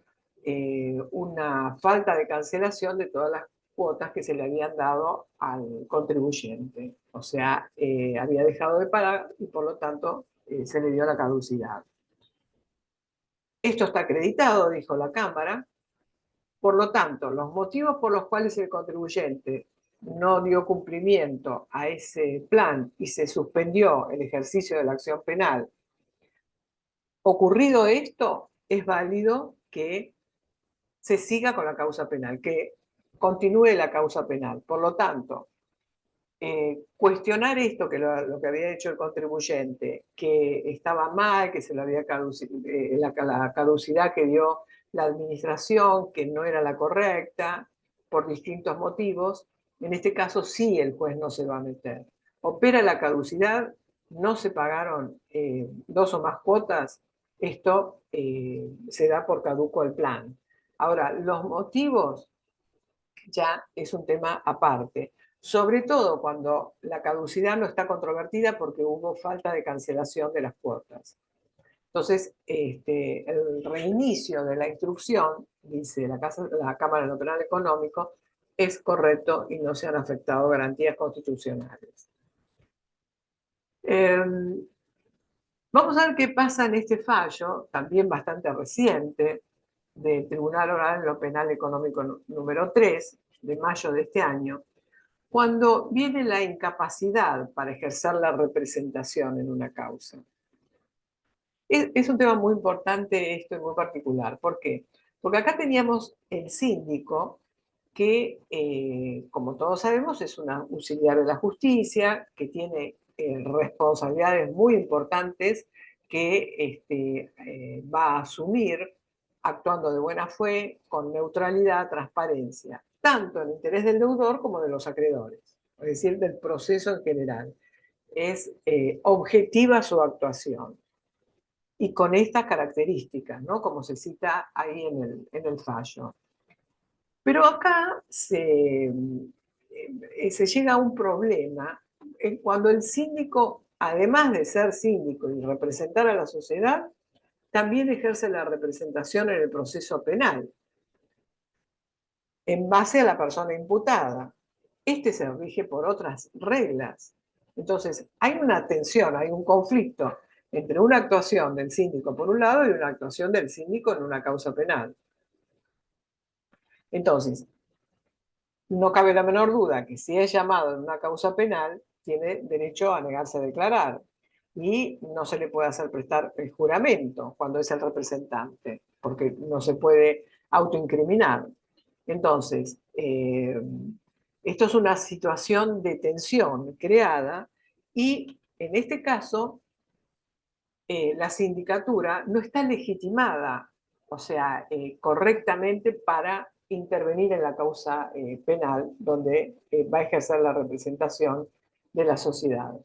S3: una falta de cancelación de todas las cuotas que se le habían dado al contribuyente. O sea, había dejado de pagar y por lo tanto se le dio la caducidad. Esto está acreditado, dijo la Cámara. Por lo tanto, los motivos por los cuales el contribuyente no dio cumplimiento a ese plan y se suspendió el ejercicio de la acción penal, ocurrido esto, es válido que se siga con la causa penal, que continúe la causa penal. Por lo tanto, cuestionar esto, que lo que había hecho el contribuyente, que estaba mal, que se lo había la caducidad que dio la administración, que no era la correcta, por distintos motivos, en este caso sí el juez no se va a meter. Opera la caducidad, no se pagaron 2 o más cuotas, esto se da por caduco el plan. Ahora, los motivos ya es un tema aparte, sobre todo cuando la caducidad no está controvertida porque hubo falta de cancelación de las cuotas. Entonces, el reinicio de la instrucción, dice la Cámara de lo Penal Económico, es correcto y no se han afectado garantías constitucionales. Vamos a ver qué pasa en este fallo, también bastante reciente, del Tribunal Oral en lo Penal Económico número 3, de mayo de este año, cuando viene la incapacidad para ejercer la representación en una causa. Es un tema muy importante esto y muy particular. ¿Por qué? Porque acá teníamos el síndico que, como todos sabemos, es un auxiliar de la justicia, que tiene responsabilidades muy importantes que va a asumir actuando de buena fe, con neutralidad, transparencia, tanto en interés del deudor como de los acreedores, es decir, del proceso en general. Es objetiva su actuación y con estas características, ¿no? Como se cita ahí en el fallo. Pero acá se llega a un problema cuando el síndico, además de ser síndico y representar a la sociedad, también ejerce la representación en el proceso penal, en base a la persona imputada. Este se rige por otras reglas. Entonces, hay una tensión, hay un conflicto entre una actuación del síndico por un lado y una actuación del síndico en una causa penal. Entonces, no cabe la menor duda que si es llamado en una causa penal, tiene derecho a negarse a declarar y no se le puede hacer prestar el juramento cuando es el representante, porque no se puede autoincriminar. Entonces, esto es una situación de tensión creada Y en este caso, la sindicatura no está legitimada, o sea, correctamente para intervenir en la causa penal donde va a ejercer la representación de la sociedad.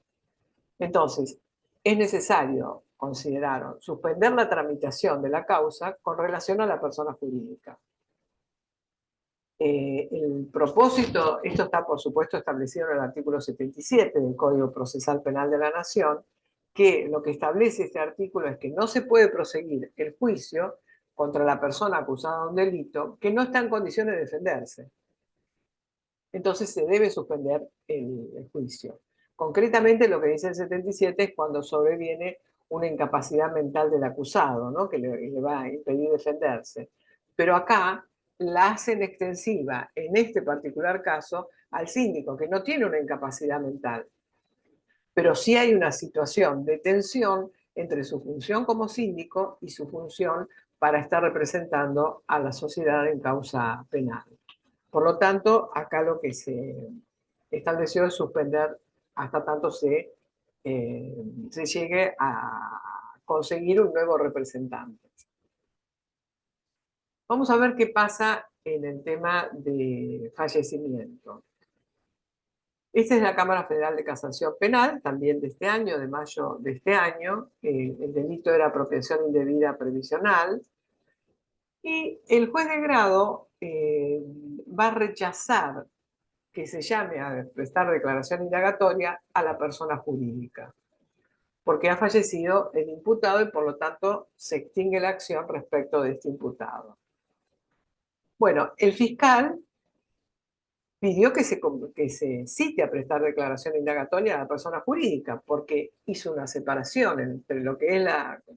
S3: Entonces, es necesario, consideraron, suspender la tramitación de la causa con relación a la persona jurídica. El propósito, esto está por supuesto establecido en el artículo 77 del Código Procesal Penal de la Nación, que lo que establece este artículo es que no se puede proseguir el juicio contra la persona acusada de un delito que no está en condiciones de defenderse. Entonces se debe suspender el juicio. Concretamente lo que dice el 77 es cuando sobreviene una incapacidad mental del acusado, ¿no? Que le va a impedir defenderse. Pero acá la hacen extensiva, en este particular caso, al síndico, que no tiene una incapacidad mental. Pero sí hay una situación de tensión entre su función como síndico y su función para estar representando a la sociedad en causa penal. Por lo tanto, acá lo que se estableció es suspender hasta tanto se llegue a conseguir un nuevo representante. Vamos a ver qué pasa en el tema de fallecimiento. Esta es la Cámara Federal de Casación Penal, también de este año, de mayo de este año. El delito era apropiación indebida previsional. Y el juez de grado va a rechazar que se llame a prestar declaración indagatoria a la persona jurídica, porque ha fallecido el imputado y por lo tanto se extingue la acción respecto de este imputado. Bueno, el fiscal pidió que se cite a prestar declaración indagatoria a la persona jurídica, porque hizo una separación entre lo que es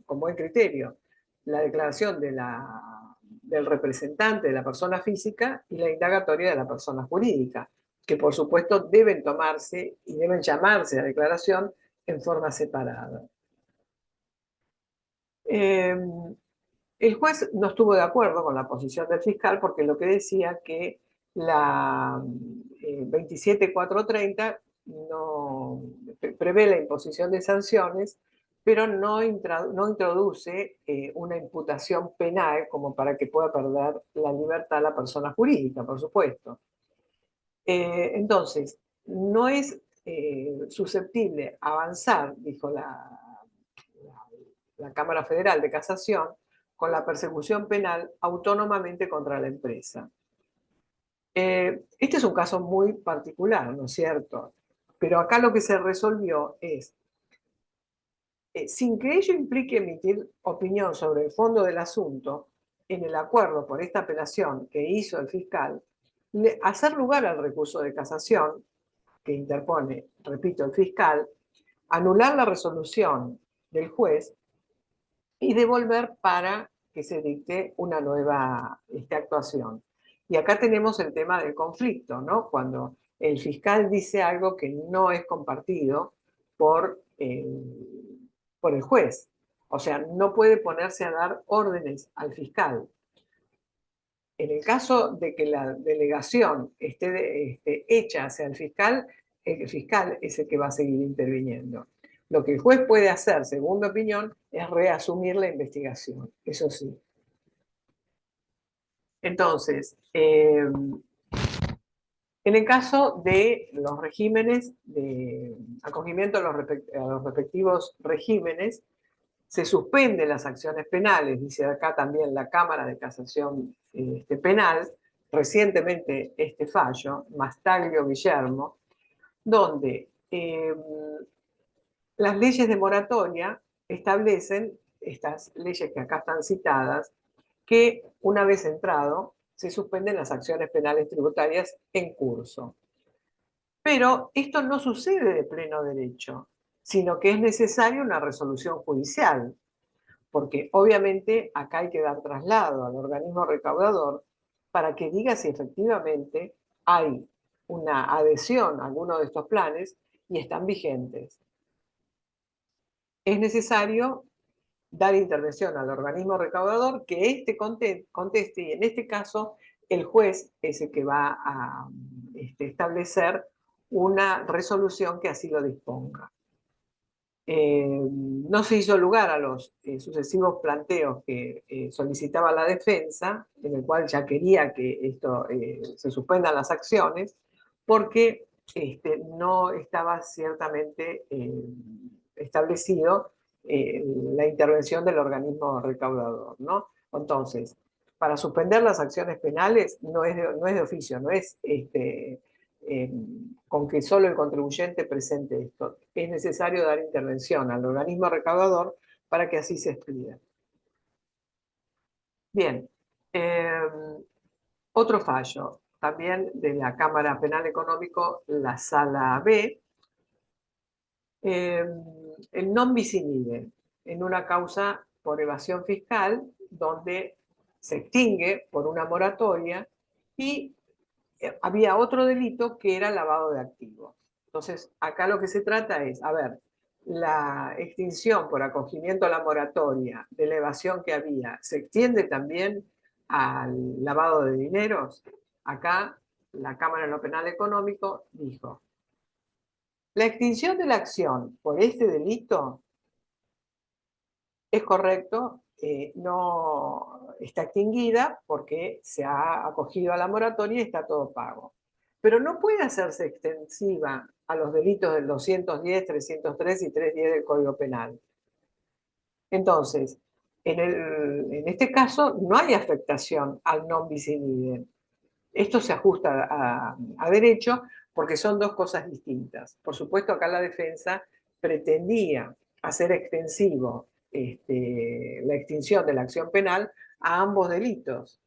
S3: como el criterio, la declaración del representante de la persona física y la indagatoria de la persona jurídica, que por supuesto deben tomarse y deben llamarse a declaración en forma separada. El juez no estuvo de acuerdo con la posición del fiscal porque lo que decía que la 27430 no prevé la imposición de sanciones, pero no introduce una imputación penal como para que pueda perder la libertad la persona jurídica, por supuesto. Entonces, no es susceptible avanzar, dijo la Cámara Federal de Casación, con la persecución penal autónomamente contra la empresa. Este es un caso muy particular, ¿no es cierto? Pero acá lo que se resolvió es, sin que ello implique emitir opinión sobre el fondo del asunto, en el acuerdo por esta apelación que hizo el fiscal, hacer lugar al recurso de casación que interpone, repito, el fiscal, anular la resolución del juez y devolver para que se dicte una nueva actuación. Y acá tenemos el tema del conflicto, ¿no? Cuando el fiscal dice algo que no es compartido por el juez. O sea, no puede ponerse a dar órdenes al fiscal. En el caso de que la delegación esté hecha hacia el fiscal es el que va a seguir interviniendo. Lo que el juez puede hacer, según mi opinión, es reasumir la investigación, eso sí. Entonces, en el caso de los regímenes de acogimiento a los respectivos regímenes, se suspenden las acciones penales, dice acá también la Cámara de Casación Penal, recientemente este fallo, Mastaglio Guillermo, donde las leyes de moratoria establecen, estas leyes que acá están citadas, que una vez entrado se suspenden las acciones penales tributarias en curso. Pero esto no sucede de pleno derecho, sino que es necesaria una resolución judicial, porque obviamente acá hay que dar traslado al organismo recaudador para que diga si efectivamente hay una adhesión a alguno de estos planes y están vigentes. Es necesario dar intervención al organismo recaudador, que éste conteste, y en este caso el juez es el que va a establecer una resolución que así lo disponga. No se hizo lugar a los sucesivos planteos que solicitaba la defensa, en el cual ya quería que esto se suspendan las acciones, porque no estaba ciertamente establecido la intervención del organismo recaudador, ¿no? Entonces, para suspender las acciones penales no es de oficio, no es con que solo el contribuyente presente esto. Es necesario dar intervención al organismo recaudador para que así se expida. Bien, otro fallo, también de la Cámara Penal Económico, la Sala B, el non bis in idem, en una causa por evasión fiscal, donde se extingue por una moratoria y había otro delito que era lavado de activos. Entonces, acá lo que se trata es, a ver, la extinción por acogimiento a la moratoria de la evasión que había, ¿se extiende también al lavado de dineros? Acá la Cámara de lo Penal Económico dijo, la extinción de la acción por este delito es correcto, no está extinguida porque se ha acogido a la moratoria y está todo pago. Pero no puede hacerse extensiva a los delitos del 210, 303 y 310 del Código Penal. Entonces, en este caso no hay afectación al non bis in idem. Esto se ajusta a derecho porque son dos cosas distintas. Por supuesto, acá la defensa pretendía hacer extensivo la extinción de la acción penal a ambos delitos.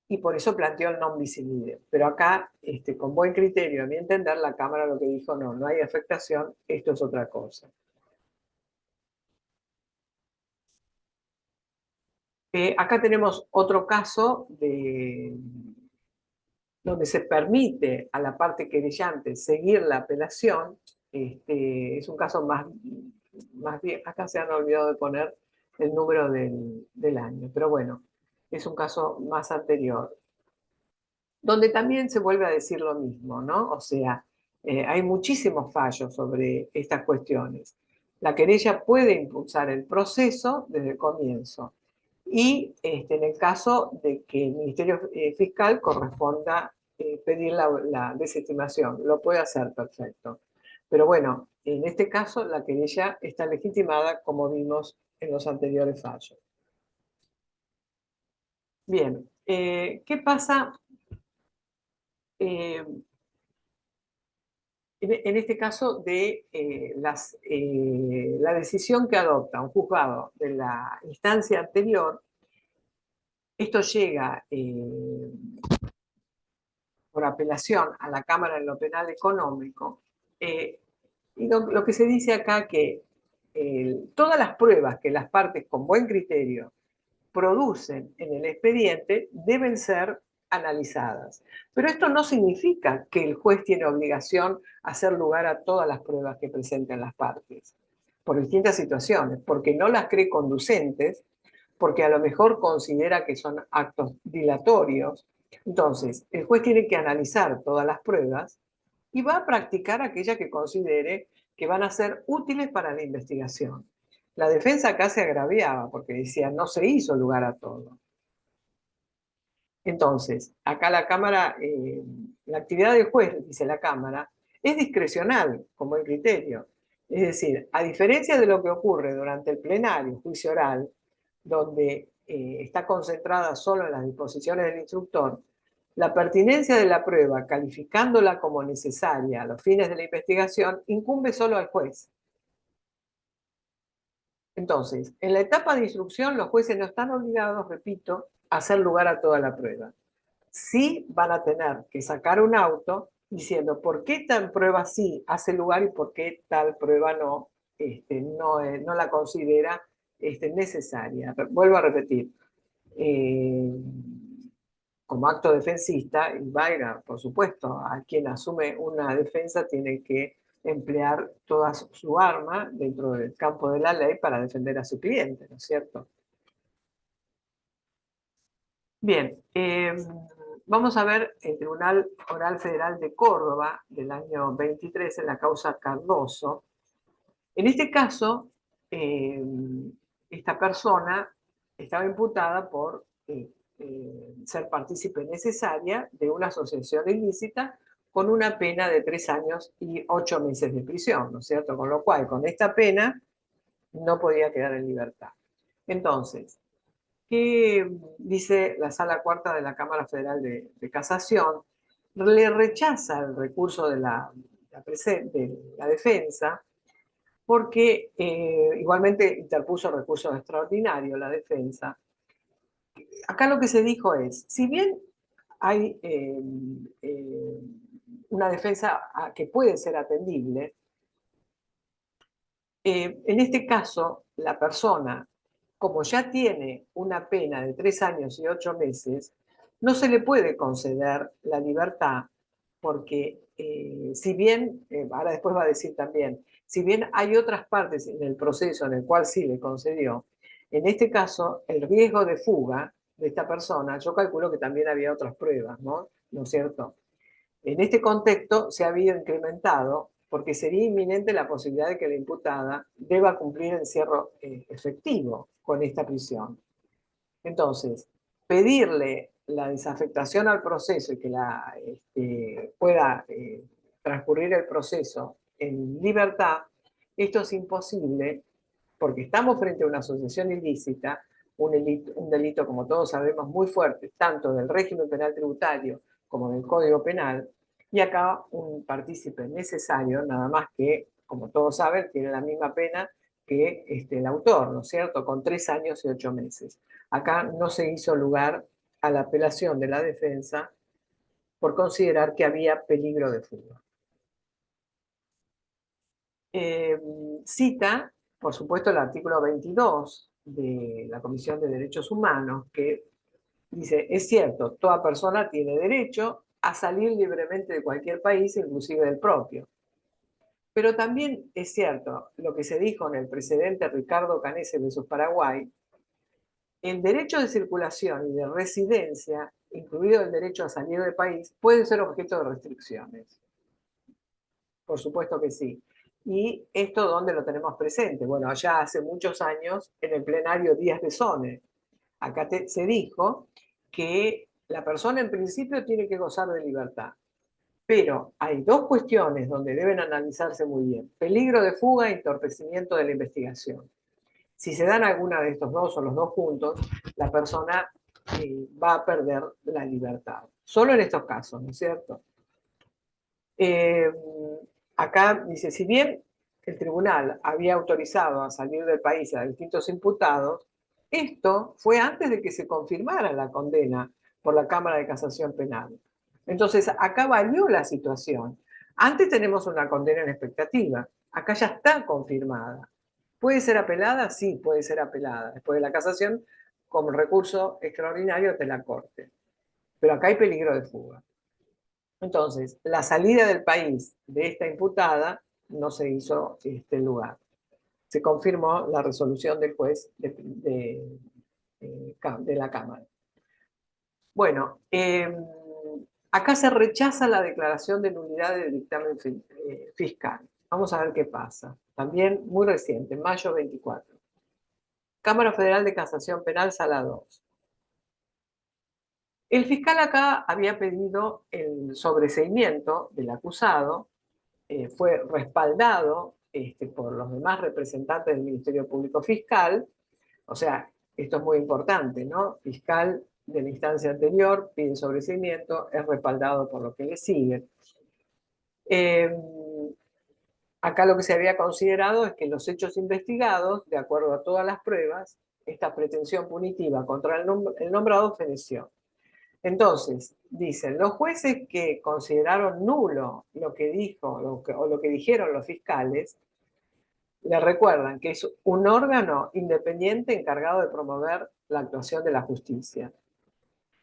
S3: Y por eso planteó el non bis in idem. Pero acá, con buen criterio, a mi entender, la Cámara lo que dijo, no hay afectación, esto es otra cosa. Acá tenemos otro caso donde se permite a la parte querellante seguir la apelación. Es un caso más bien, acá se han olvidado de poner el número del año, pero bueno, es un caso más anterior, donde también se vuelve a decir lo mismo, ¿no? O sea, hay muchísimos fallos sobre estas cuestiones. La querella puede impulsar el proceso desde el comienzo y en el caso de que el Ministerio Fiscal corresponda pedir la desestimación, lo puede hacer perfecto. Pero bueno, en este caso la querella está legitimada como vimos en los anteriores fallos. Bien, ¿qué pasa en este caso de la decisión que adopta un juzgado de la instancia anterior? Esto llega por apelación a la Cámara de lo Penal Económico, y lo que se dice acá que todas las pruebas que las partes con buen criterio producen en el expediente deben ser analizadas. Pero esto no significa que el juez tiene obligación a hacer lugar a todas las pruebas que presenten las partes, por distintas situaciones, porque no las cree conducentes, porque a lo mejor considera que son actos dilatorios. Entonces, el juez tiene que analizar todas las pruebas y va a practicar aquellas que considere que van a ser útiles para la investigación. La defensa acá se agraviaba porque decía no se hizo lugar a todo. Entonces, acá la Cámara, la actividad del juez, dice la Cámara, es discrecional como el criterio. Es decir, a diferencia de lo que ocurre durante el plenario, juicio oral, donde está concentrada solo en las disposiciones del instructor, la pertinencia de la prueba, calificándola como necesaria a los fines de la investigación, incumbe solo al juez. Entonces, en la etapa de instrucción, los jueces no están obligados, repito, a hacer lugar a toda la prueba. Sí van a tener que sacar un auto diciendo por qué tal prueba sí hace lugar y por qué tal prueba no, no la considera necesaria. Vuelvo a repetir, como acto defensista, y valga, por supuesto, a quien asume una defensa tiene que emplear toda su arma dentro del campo de la ley para defender a su cliente, ¿no es cierto? Bien, vamos a ver el Tribunal Oral Federal de Córdoba del año 23 en la causa Cardoso. En este caso, esta persona estaba imputada por ser partícipe necesaria de una asociación ilícita con una pena de 3 años y 8 meses de prisión, ¿no es cierto? Con lo cual, con esta pena, no podía quedar en libertad. Entonces, ¿qué dice la Sala Cuarta de la Cámara Federal de Casación? Le rechaza el recurso de la defensa, porque igualmente interpuso recurso extraordinario la defensa. Acá lo que se dijo es, si bien hay una defensa que puede ser atendible, en este caso, la persona, como ya tiene una pena de 3 años y 8 meses, no se le puede conceder la libertad porque si bien, ahora después va a decir también, si bien hay otras partes en el proceso en el cual sí le concedió, en este caso el riesgo de fuga de esta persona, yo calculo que también había otras pruebas, ¿no? ¿No es cierto? En este contexto se ha habido incrementado porque sería inminente la posibilidad de que la imputada deba cumplir encierro efectivo con esta prisión. Entonces, pedirle la desafectación al proceso y que pueda transcurrir el proceso en libertad, esto es imposible porque estamos frente a una asociación ilícita, un delito, como todos sabemos, muy fuerte, tanto del régimen penal tributario como del Código Penal, y acá un partícipe necesario, nada más que, como todos saben, tiene la misma pena que el autor, ¿no es cierto?, con 3 años y 8 meses. Acá no se hizo lugar a la apelación de la defensa por considerar que había peligro de fuga. Cita, por supuesto, el artículo 22 de la Comisión de Derechos Humanos, que dice, es cierto, toda persona tiene derecho a salir libremente de cualquier país, inclusive del propio. Pero también es cierto lo que se dijo en el precedente Ricardo Canese versus Paraguay, el derecho de circulación y de residencia, incluido el derecho a salir del país, puede ser objeto de restricciones. Por supuesto que sí. ¿Y esto dónde lo tenemos presente? Bueno, allá hace muchos años, en el plenario Díaz de Sone, acá se dijo que la persona en principio tiene que gozar de libertad. Pero hay dos cuestiones donde deben analizarse muy bien. Peligro de fuga e entorpecimiento de la investigación. Si se dan alguna de estos dos o los dos juntos, la persona va a perder la libertad. Solo en estos casos, ¿no es cierto? Acá dice, si bien el tribunal había autorizado a salir del país a distintos imputados, esto fue antes de que se confirmara la condena por la Cámara de Casación Penal. Entonces, acá valió la situación. Antes tenemos una condena en expectativa. Acá ya está confirmada. ¿Puede ser apelada? Sí, puede ser apelada. Después de la casación, como recurso extraordinario de la Corte. Pero acá hay peligro de fuga. Entonces, la salida del país de esta imputada no se hizo lugar. Se confirmó la resolución del juez de la Cámara. Bueno, acá se rechaza la declaración de nulidad del dictamen fiscal. Vamos a ver qué pasa. También muy reciente, mayo 24. Cámara Federal de Casación Penal, Sala 2. El fiscal acá había pedido el sobreseimiento del acusado, fue respaldado por los demás representantes del Ministerio Público Fiscal, o sea, esto es muy importante, ¿no? Fiscal de la instancia anterior pide sobreseimiento, es respaldado por lo que le sigue. Acá lo que se había considerado es que los hechos investigados, de acuerdo a todas las pruebas, esta pretensión punitiva contra el nombrado feneció. Entonces, dicen, los jueces que consideraron nulo lo que dijo o lo que dijeron los fiscales, le recuerdan que es un órgano independiente encargado de promover la actuación de la justicia.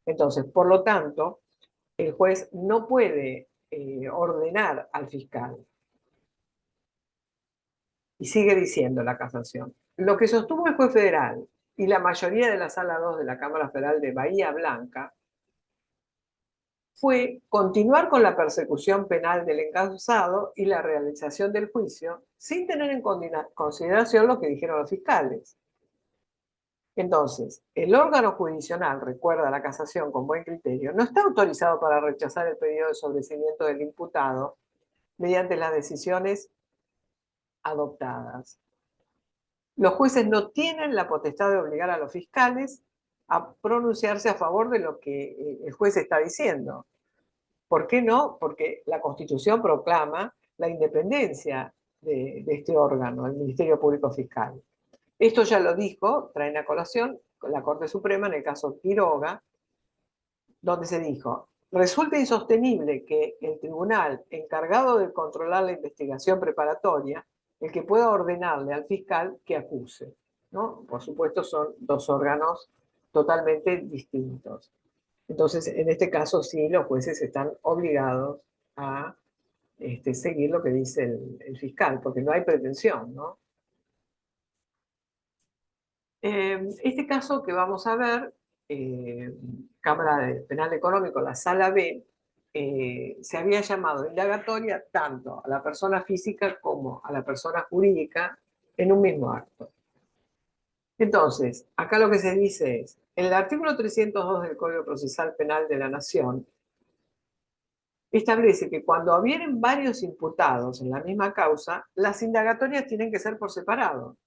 S3: Entonces, por lo tanto, el juez no puede ordenar al fiscal. Y sigue diciendo la casación. Lo que sostuvo el juez federal y la mayoría de la Sala 2 de la Cámara Federal de Bahía Blanca fue continuar con la persecución penal del encausado y la realización del juicio sin tener en consideración lo que dijeron los fiscales. Entonces, el órgano jurisdiccional, recuerda la casación con buen criterio, no está autorizado para rechazar el pedido de sobreseimiento del imputado mediante las decisiones adoptadas. Los jueces no tienen la potestad de obligar a los fiscales a pronunciarse a favor de lo que el juez está diciendo. ¿Por qué no? Porque la Constitución proclama la independencia de este órgano, el Ministerio Público Fiscal. Esto ya lo dijo, traen a colación, la Corte Suprema en el caso Quiroga, donde se dijo: resulta insostenible que el tribunal encargado de controlar la investigación preparatoria, el que pueda ordenarle al fiscal que acuse, ¿no? Por supuesto, son dos órganos totalmente distintos. Entonces, en este caso sí, los jueces están obligados a seguir lo que dice el fiscal, porque no hay pretensión, ¿no? Este caso que vamos a ver, Cámara de Penal Económico, la Sala B, se había llamado indagatoria tanto a la persona física como a la persona jurídica en un mismo acto. Entonces, acá lo que se dice es, en el artículo 302 del Código Procesal Penal de la Nación, establece que cuando hubieren varios imputados en la misma causa, las indagatorias tienen que ser por separado.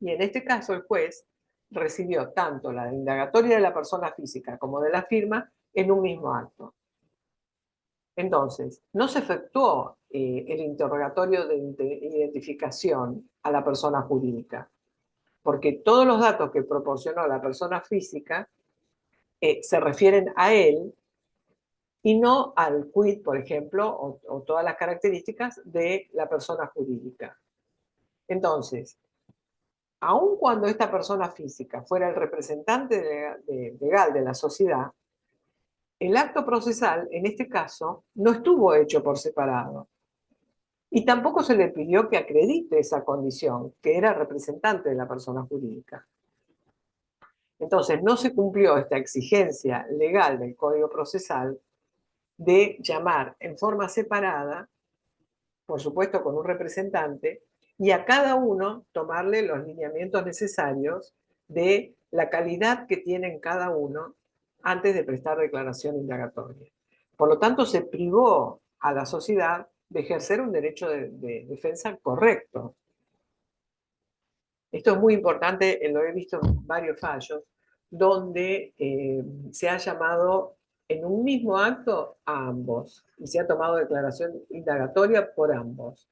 S3: Y en este caso el juez recibió tanto la indagatoria de la persona física como de la firma en un mismo acto. Entonces, no se efectuó el interrogatorio de identificación a la persona jurídica, porque todos los datos que proporcionó la persona física se refieren a él y no al quid, por ejemplo, o todas las características de la persona jurídica. Entonces, aun cuando esta persona física fuera el representante legal de la sociedad, el acto procesal, en este caso, no estuvo hecho por separado. Y tampoco se le pidió que acredite esa condición, que era representante de la persona jurídica. Entonces, no se cumplió esta exigencia legal del Código Procesal de llamar en forma separada, por supuesto con un representante, y a cada uno tomarle los lineamientos necesarios de la calidad que tienen cada uno antes de prestar declaración indagatoria. Por lo tanto, se privó a la sociedad de ejercer un derecho de defensa correcto. Esto es muy importante, lo he visto en varios fallos, donde se ha llamado en un mismo acto a ambos y se ha tomado declaración indagatoria por ambos.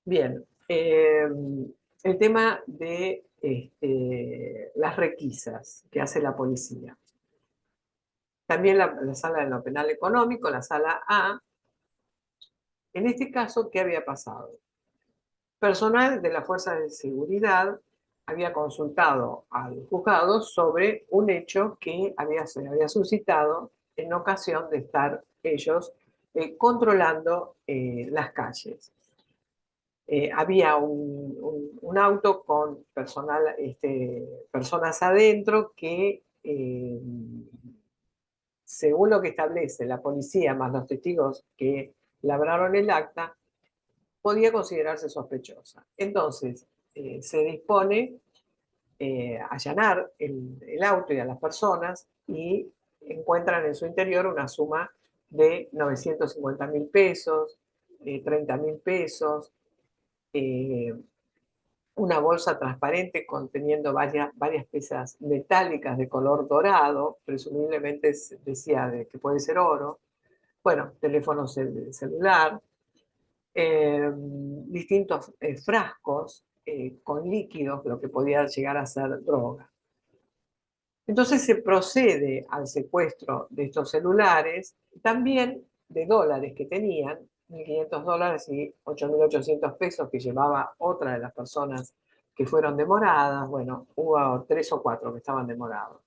S3: Bien, el tema de las requisas que hace la policía. También la sala de lo penal económico, la sala A. En este caso, ¿qué había pasado? Personal de la Fuerza de Seguridad había consultado al juzgado sobre un hecho que se había suscitado en ocasión de estar ellos controlando las calles. Había un auto con personas adentro que, según lo que establece la policía más los testigos que labraron el acta, podía considerarse sospechosa. Entonces, se dispone a allanar el auto y a las personas y encuentran en su interior una suma de 950.000 pesos, 30.000 pesos, una bolsa transparente conteniendo varias piezas metálicas de color dorado, presumiblemente decía que puede ser oro, bueno, teléfono celular, distintos frascos con líquidos, lo que podía llegar a ser droga. Entonces se procede al secuestro de estos celulares, también de dólares que tenían, $1.500 y 8.800 pesos que llevaba otra de las personas que fueron demoradas. Bueno, hubo 3 o 4 que estaban demorados.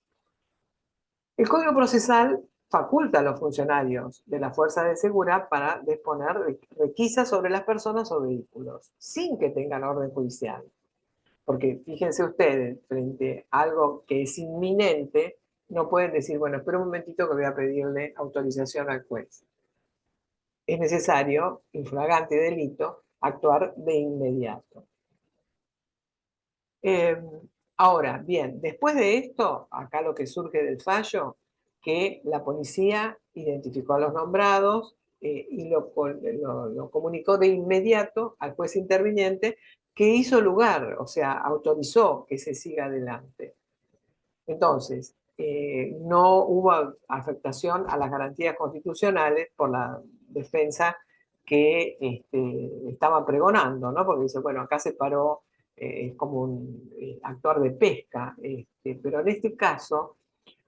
S3: El Código Procesal faculta a los funcionarios de la Fuerza de Seguridad para disponer requisas sobre las personas o vehículos, sin que tengan orden judicial. Porque fíjense ustedes, frente a algo que es inminente, no pueden decir, bueno, espera un momentito que voy a pedirle autorización al juez. Es necesario, infragante delito, actuar de inmediato. Ahora, bien, después de esto, acá lo que surge del fallo, que la policía identificó a los nombrados y lo comunicó de inmediato al juez interviniente, que hizo lugar, o sea, autorizó que se siga adelante. Entonces, no hubo afectación a las garantías constitucionales por la defensa que estaba pregonando, ¿no? Porque dice, bueno, acá se paró, es como un actuar de pesca, pero en este caso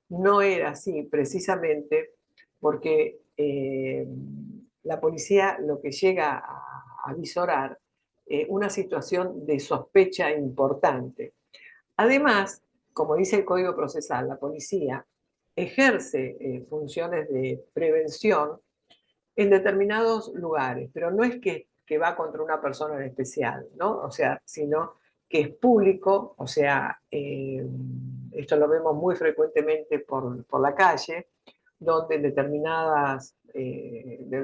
S3: no era así, precisamente porque la policía lo que llega a visorar una situación de sospecha importante. Además, como dice el Código Procesal, la policía ejerce funciones de prevención en determinados lugares, pero no es que va contra una persona en especial, ¿no? O sea, sino que es público, o sea, esto lo vemos muy frecuentemente por la calle, donde en determinados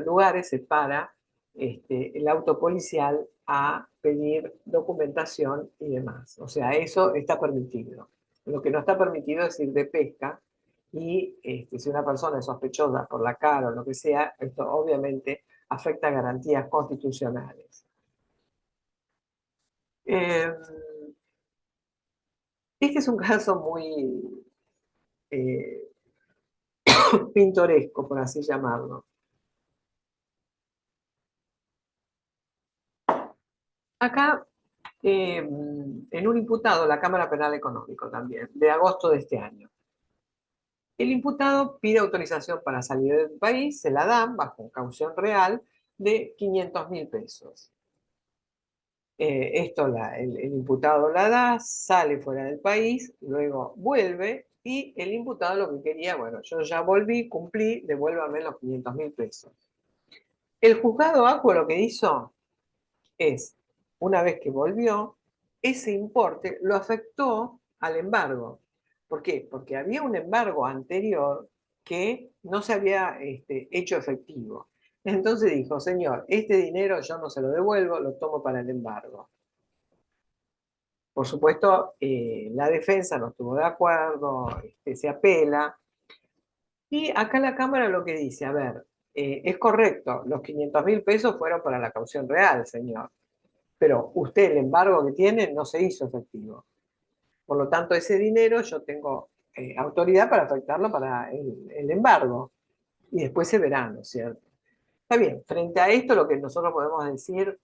S3: lugares se para el auto policial a pedir documentación y demás. O sea, eso está permitido. Lo que no está permitido es ir de pesca y si una persona es sospechosa por la cara o lo que sea, esto obviamente afecta a garantías constitucionales. Este es un caso muy pintoresco, por así llamarlo. Acá, en un imputado, la Cámara Penal Económico también, de agosto de este año. El imputado pide autorización para salir del país, se la dan bajo caución real de 500.000 pesos. Esto el imputado la da, sale fuera del país, luego vuelve y el imputado lo que quería, bueno, yo ya volví, cumplí, devuélvame los 500.000 pesos. El juzgado Acuo lo que hizo es, una vez que volvió, ese importe lo afectó al embargo. ¿Por qué? Porque había un embargo anterior que no se había hecho efectivo. Entonces dijo, señor, este dinero yo no se lo devuelvo, lo tomo para el embargo. Por supuesto, la defensa no estuvo de acuerdo, se apela. Y acá la Cámara lo que dice, a ver, es correcto, los 500.000 pesos fueron para la caución real, señor. Pero usted el embargo que tiene no se hizo efectivo. Por lo tanto, ese dinero yo tengo autoridad para afectarlo para el embargo. Y después se verá, ¿no es cierto? Está bien, frente a esto lo que nosotros podemos decir,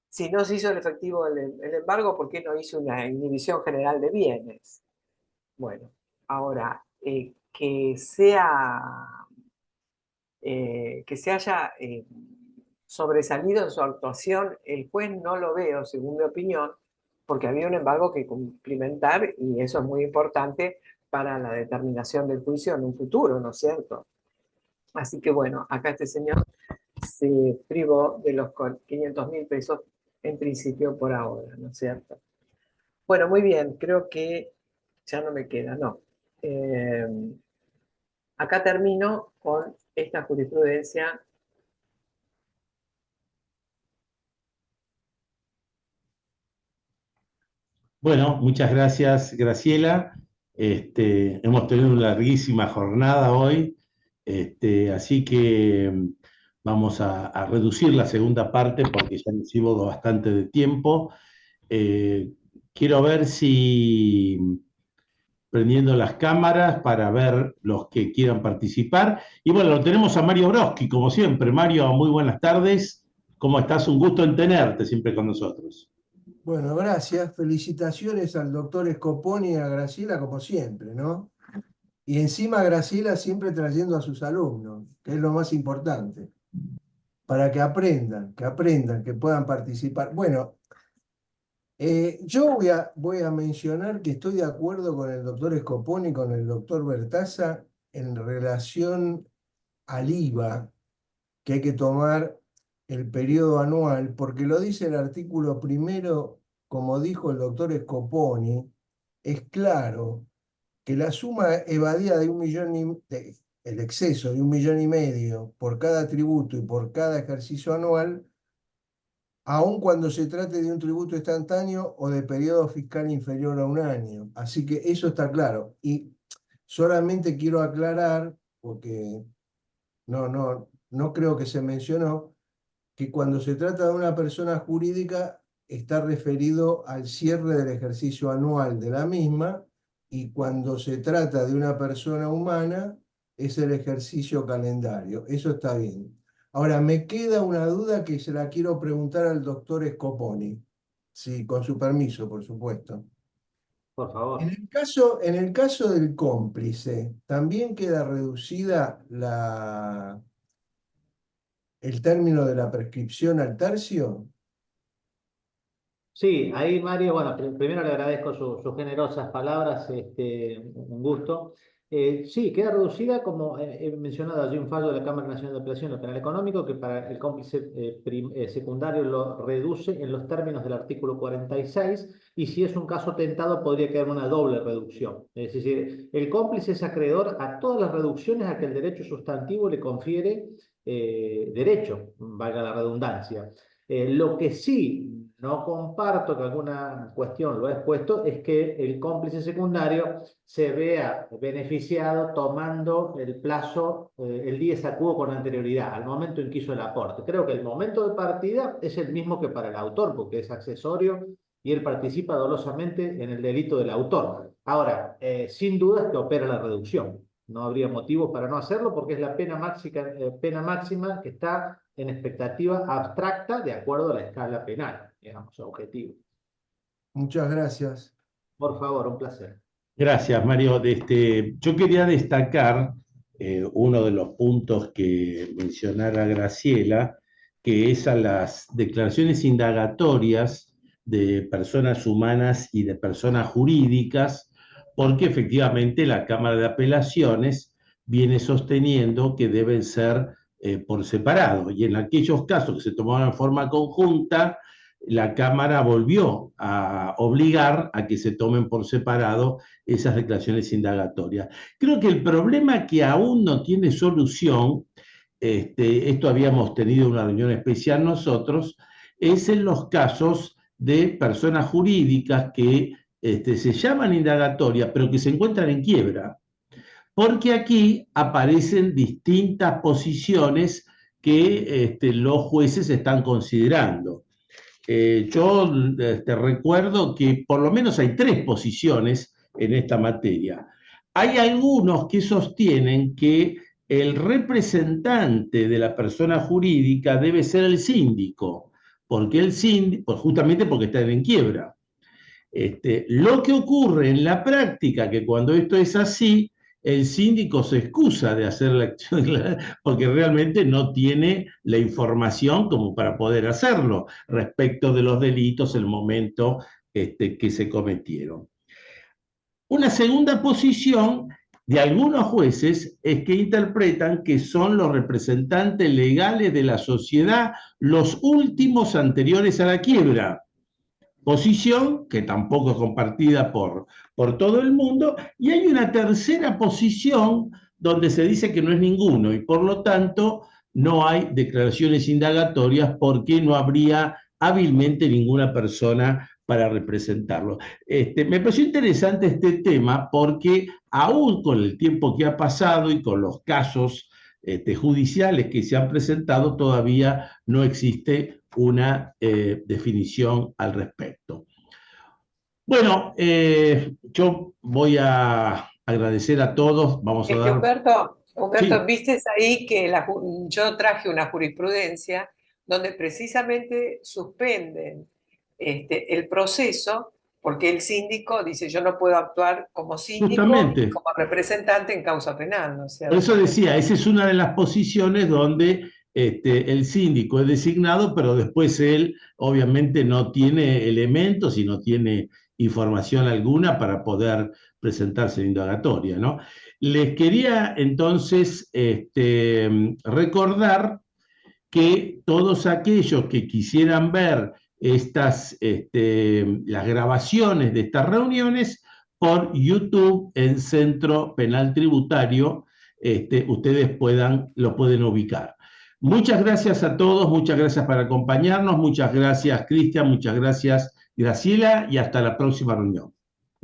S3: si no se hizo el efectivo el embargo, ¿por qué no hizo una inhibición general de bienes? Bueno, ahora, que se haya sobresalido en su actuación, el juez no lo veo, según mi opinión, porque había un embargo que cumplimentar y eso es muy importante para la determinación del juicio en un futuro, ¿no es cierto? Así que bueno, acá este señor se privó de los 500.000 pesos en principio por ahora, ¿no es cierto? Bueno, muy bien, creo que ya no me queda, no. Acá termino con esta jurisprudencia.
S1: Bueno, muchas gracias, Graciela. Hemos tenido una larguísima jornada hoy, así que vamos a reducir la segunda parte porque ya nos hicimos bastante de tiempo. Eh, Quiero ver si prendiendo las cámaras para ver los que quieran participar. Y bueno, lo tenemos a Mario Broski, como siempre. Mario, muy buenas tardes. ¿Cómo estás? Un gusto en tenerte siempre con nosotros.
S4: Bueno, gracias. Felicitaciones al doctor Scoponi y a Graciela, como siempre, ¿no? Y encima Graciela siempre trayendo a sus alumnos, que es lo más importante, para que aprendan, que puedan participar. Bueno, yo voy a mencionar que estoy de acuerdo con el doctor Scoponi y con el doctor Bertaza en relación al IVA, que hay que tomar el periodo anual, porque lo dice el artículo primero, como dijo el doctor Scoponi, es claro que la suma evadida de el exceso de 1,5 millones por cada tributo y por cada ejercicio anual, aun cuando se trate de un tributo instantáneo o de periodo fiscal inferior a un año. Así que eso está claro. Y solamente quiero aclarar, porque no creo que se mencionó, que cuando se trata de una persona jurídica está referido al cierre del ejercicio anual de la misma, y cuando se trata de una persona humana es el ejercicio calendario. Eso está bien. Ahora, me queda una duda que se la quiero preguntar al doctor Scoponi. Sí, con su permiso, por supuesto.
S2: Por favor.
S4: En el caso del cómplice, ¿también queda reducida el término de la prescripción al tercio?
S2: Sí, ahí Mario, bueno, primero le agradezco sus generosas palabras, un gusto. Sí, queda reducida, como he mencionado allí, un fallo de la Cámara Nacional de Apelación del Penal Económico, que para el cómplice secundario lo reduce en los términos del artículo 46, y si es un caso tentado podría quedar una doble reducción. Es decir, el cómplice es acreedor a todas las reducciones a que el derecho sustantivo le confiere derecho, valga la redundancia. Lo que sí no comparto, que alguna cuestión lo he expuesto, es que el cómplice secundario se vea beneficiado tomando el plazo, el dies a quo con anterioridad, al momento en que hizo el aporte. Creo que el momento de partida es el mismo que para el autor, porque es accesorio y él participa dolosamente en el delito del autor. Ahora, sin duda es que opera la reducción. No habría motivo para no hacerlo porque es la pena máxima que está en expectativa abstracta de acuerdo a la escala penal, digamos, objetivo.
S4: Muchas gracias.
S2: Por favor, un placer.
S1: Gracias, Mario. Yo quería destacar uno de los puntos que mencionara Graciela, que es a las declaraciones indagatorias de personas humanas y de personas jurídicas, porque efectivamente la Cámara de Apelaciones viene sosteniendo que deben ser por separado, y en aquellos casos que se tomaron en forma conjunta, la Cámara volvió a obligar a que se tomen por separado esas declaraciones indagatorias. Creo que el problema que aún no tiene solución, esto habíamos tenido una reunión especial nosotros, es en los casos de personas jurídicas que se llaman indagatorias, pero que se encuentran en quiebra, porque aquí aparecen distintas posiciones que los jueces están considerando. Yo recuerdo que por lo menos hay 3 posiciones en esta materia. Hay algunos que sostienen que el representante de la persona jurídica debe ser el síndico, porque el síndico, justamente porque está en quiebra. Lo que ocurre en la práctica, que cuando esto es así, el síndico se excusa de hacer la acción porque realmente no tiene la información como para poder hacerlo respecto de los delitos en el momento que se cometieron. Una segunda posición de algunos jueces es que interpretan que son los representantes legales de la sociedad los últimos anteriores a la quiebra. Posición que tampoco es compartida por todo el mundo, y hay una tercera posición donde se dice que no es ninguno, y por lo tanto no hay declaraciones indagatorias porque no habría hábilmente ninguna persona para representarlo. Me pareció interesante este tema porque aún con el tiempo que ha pasado y con los casos judiciales que se han presentado, todavía no existe una definición al respecto. Bueno, yo voy a agradecer a todos. Vamos a dar...
S3: Humberto,
S1: Sí.
S3: viste ahí que yo traje una jurisprudencia donde precisamente suspenden el proceso porque el síndico dice yo no puedo actuar como síndico
S1: Justamente.
S3: y como representante en causa penal, ¿no es cierto?
S1: Por eso decía, esa es una de las posiciones donde el síndico es designado, pero después él obviamente no tiene elementos y no tiene información alguna para poder presentarse en indagatoria, ¿no? Les quería entonces recordar que todos aquellos que quisieran ver las grabaciones de estas reuniones por YouTube en Centro Penal Tributario, ustedes lo pueden ubicar. Muchas gracias a todos, muchas gracias por acompañarnos, muchas gracias Cristian, muchas gracias Graciela y hasta la próxima reunión.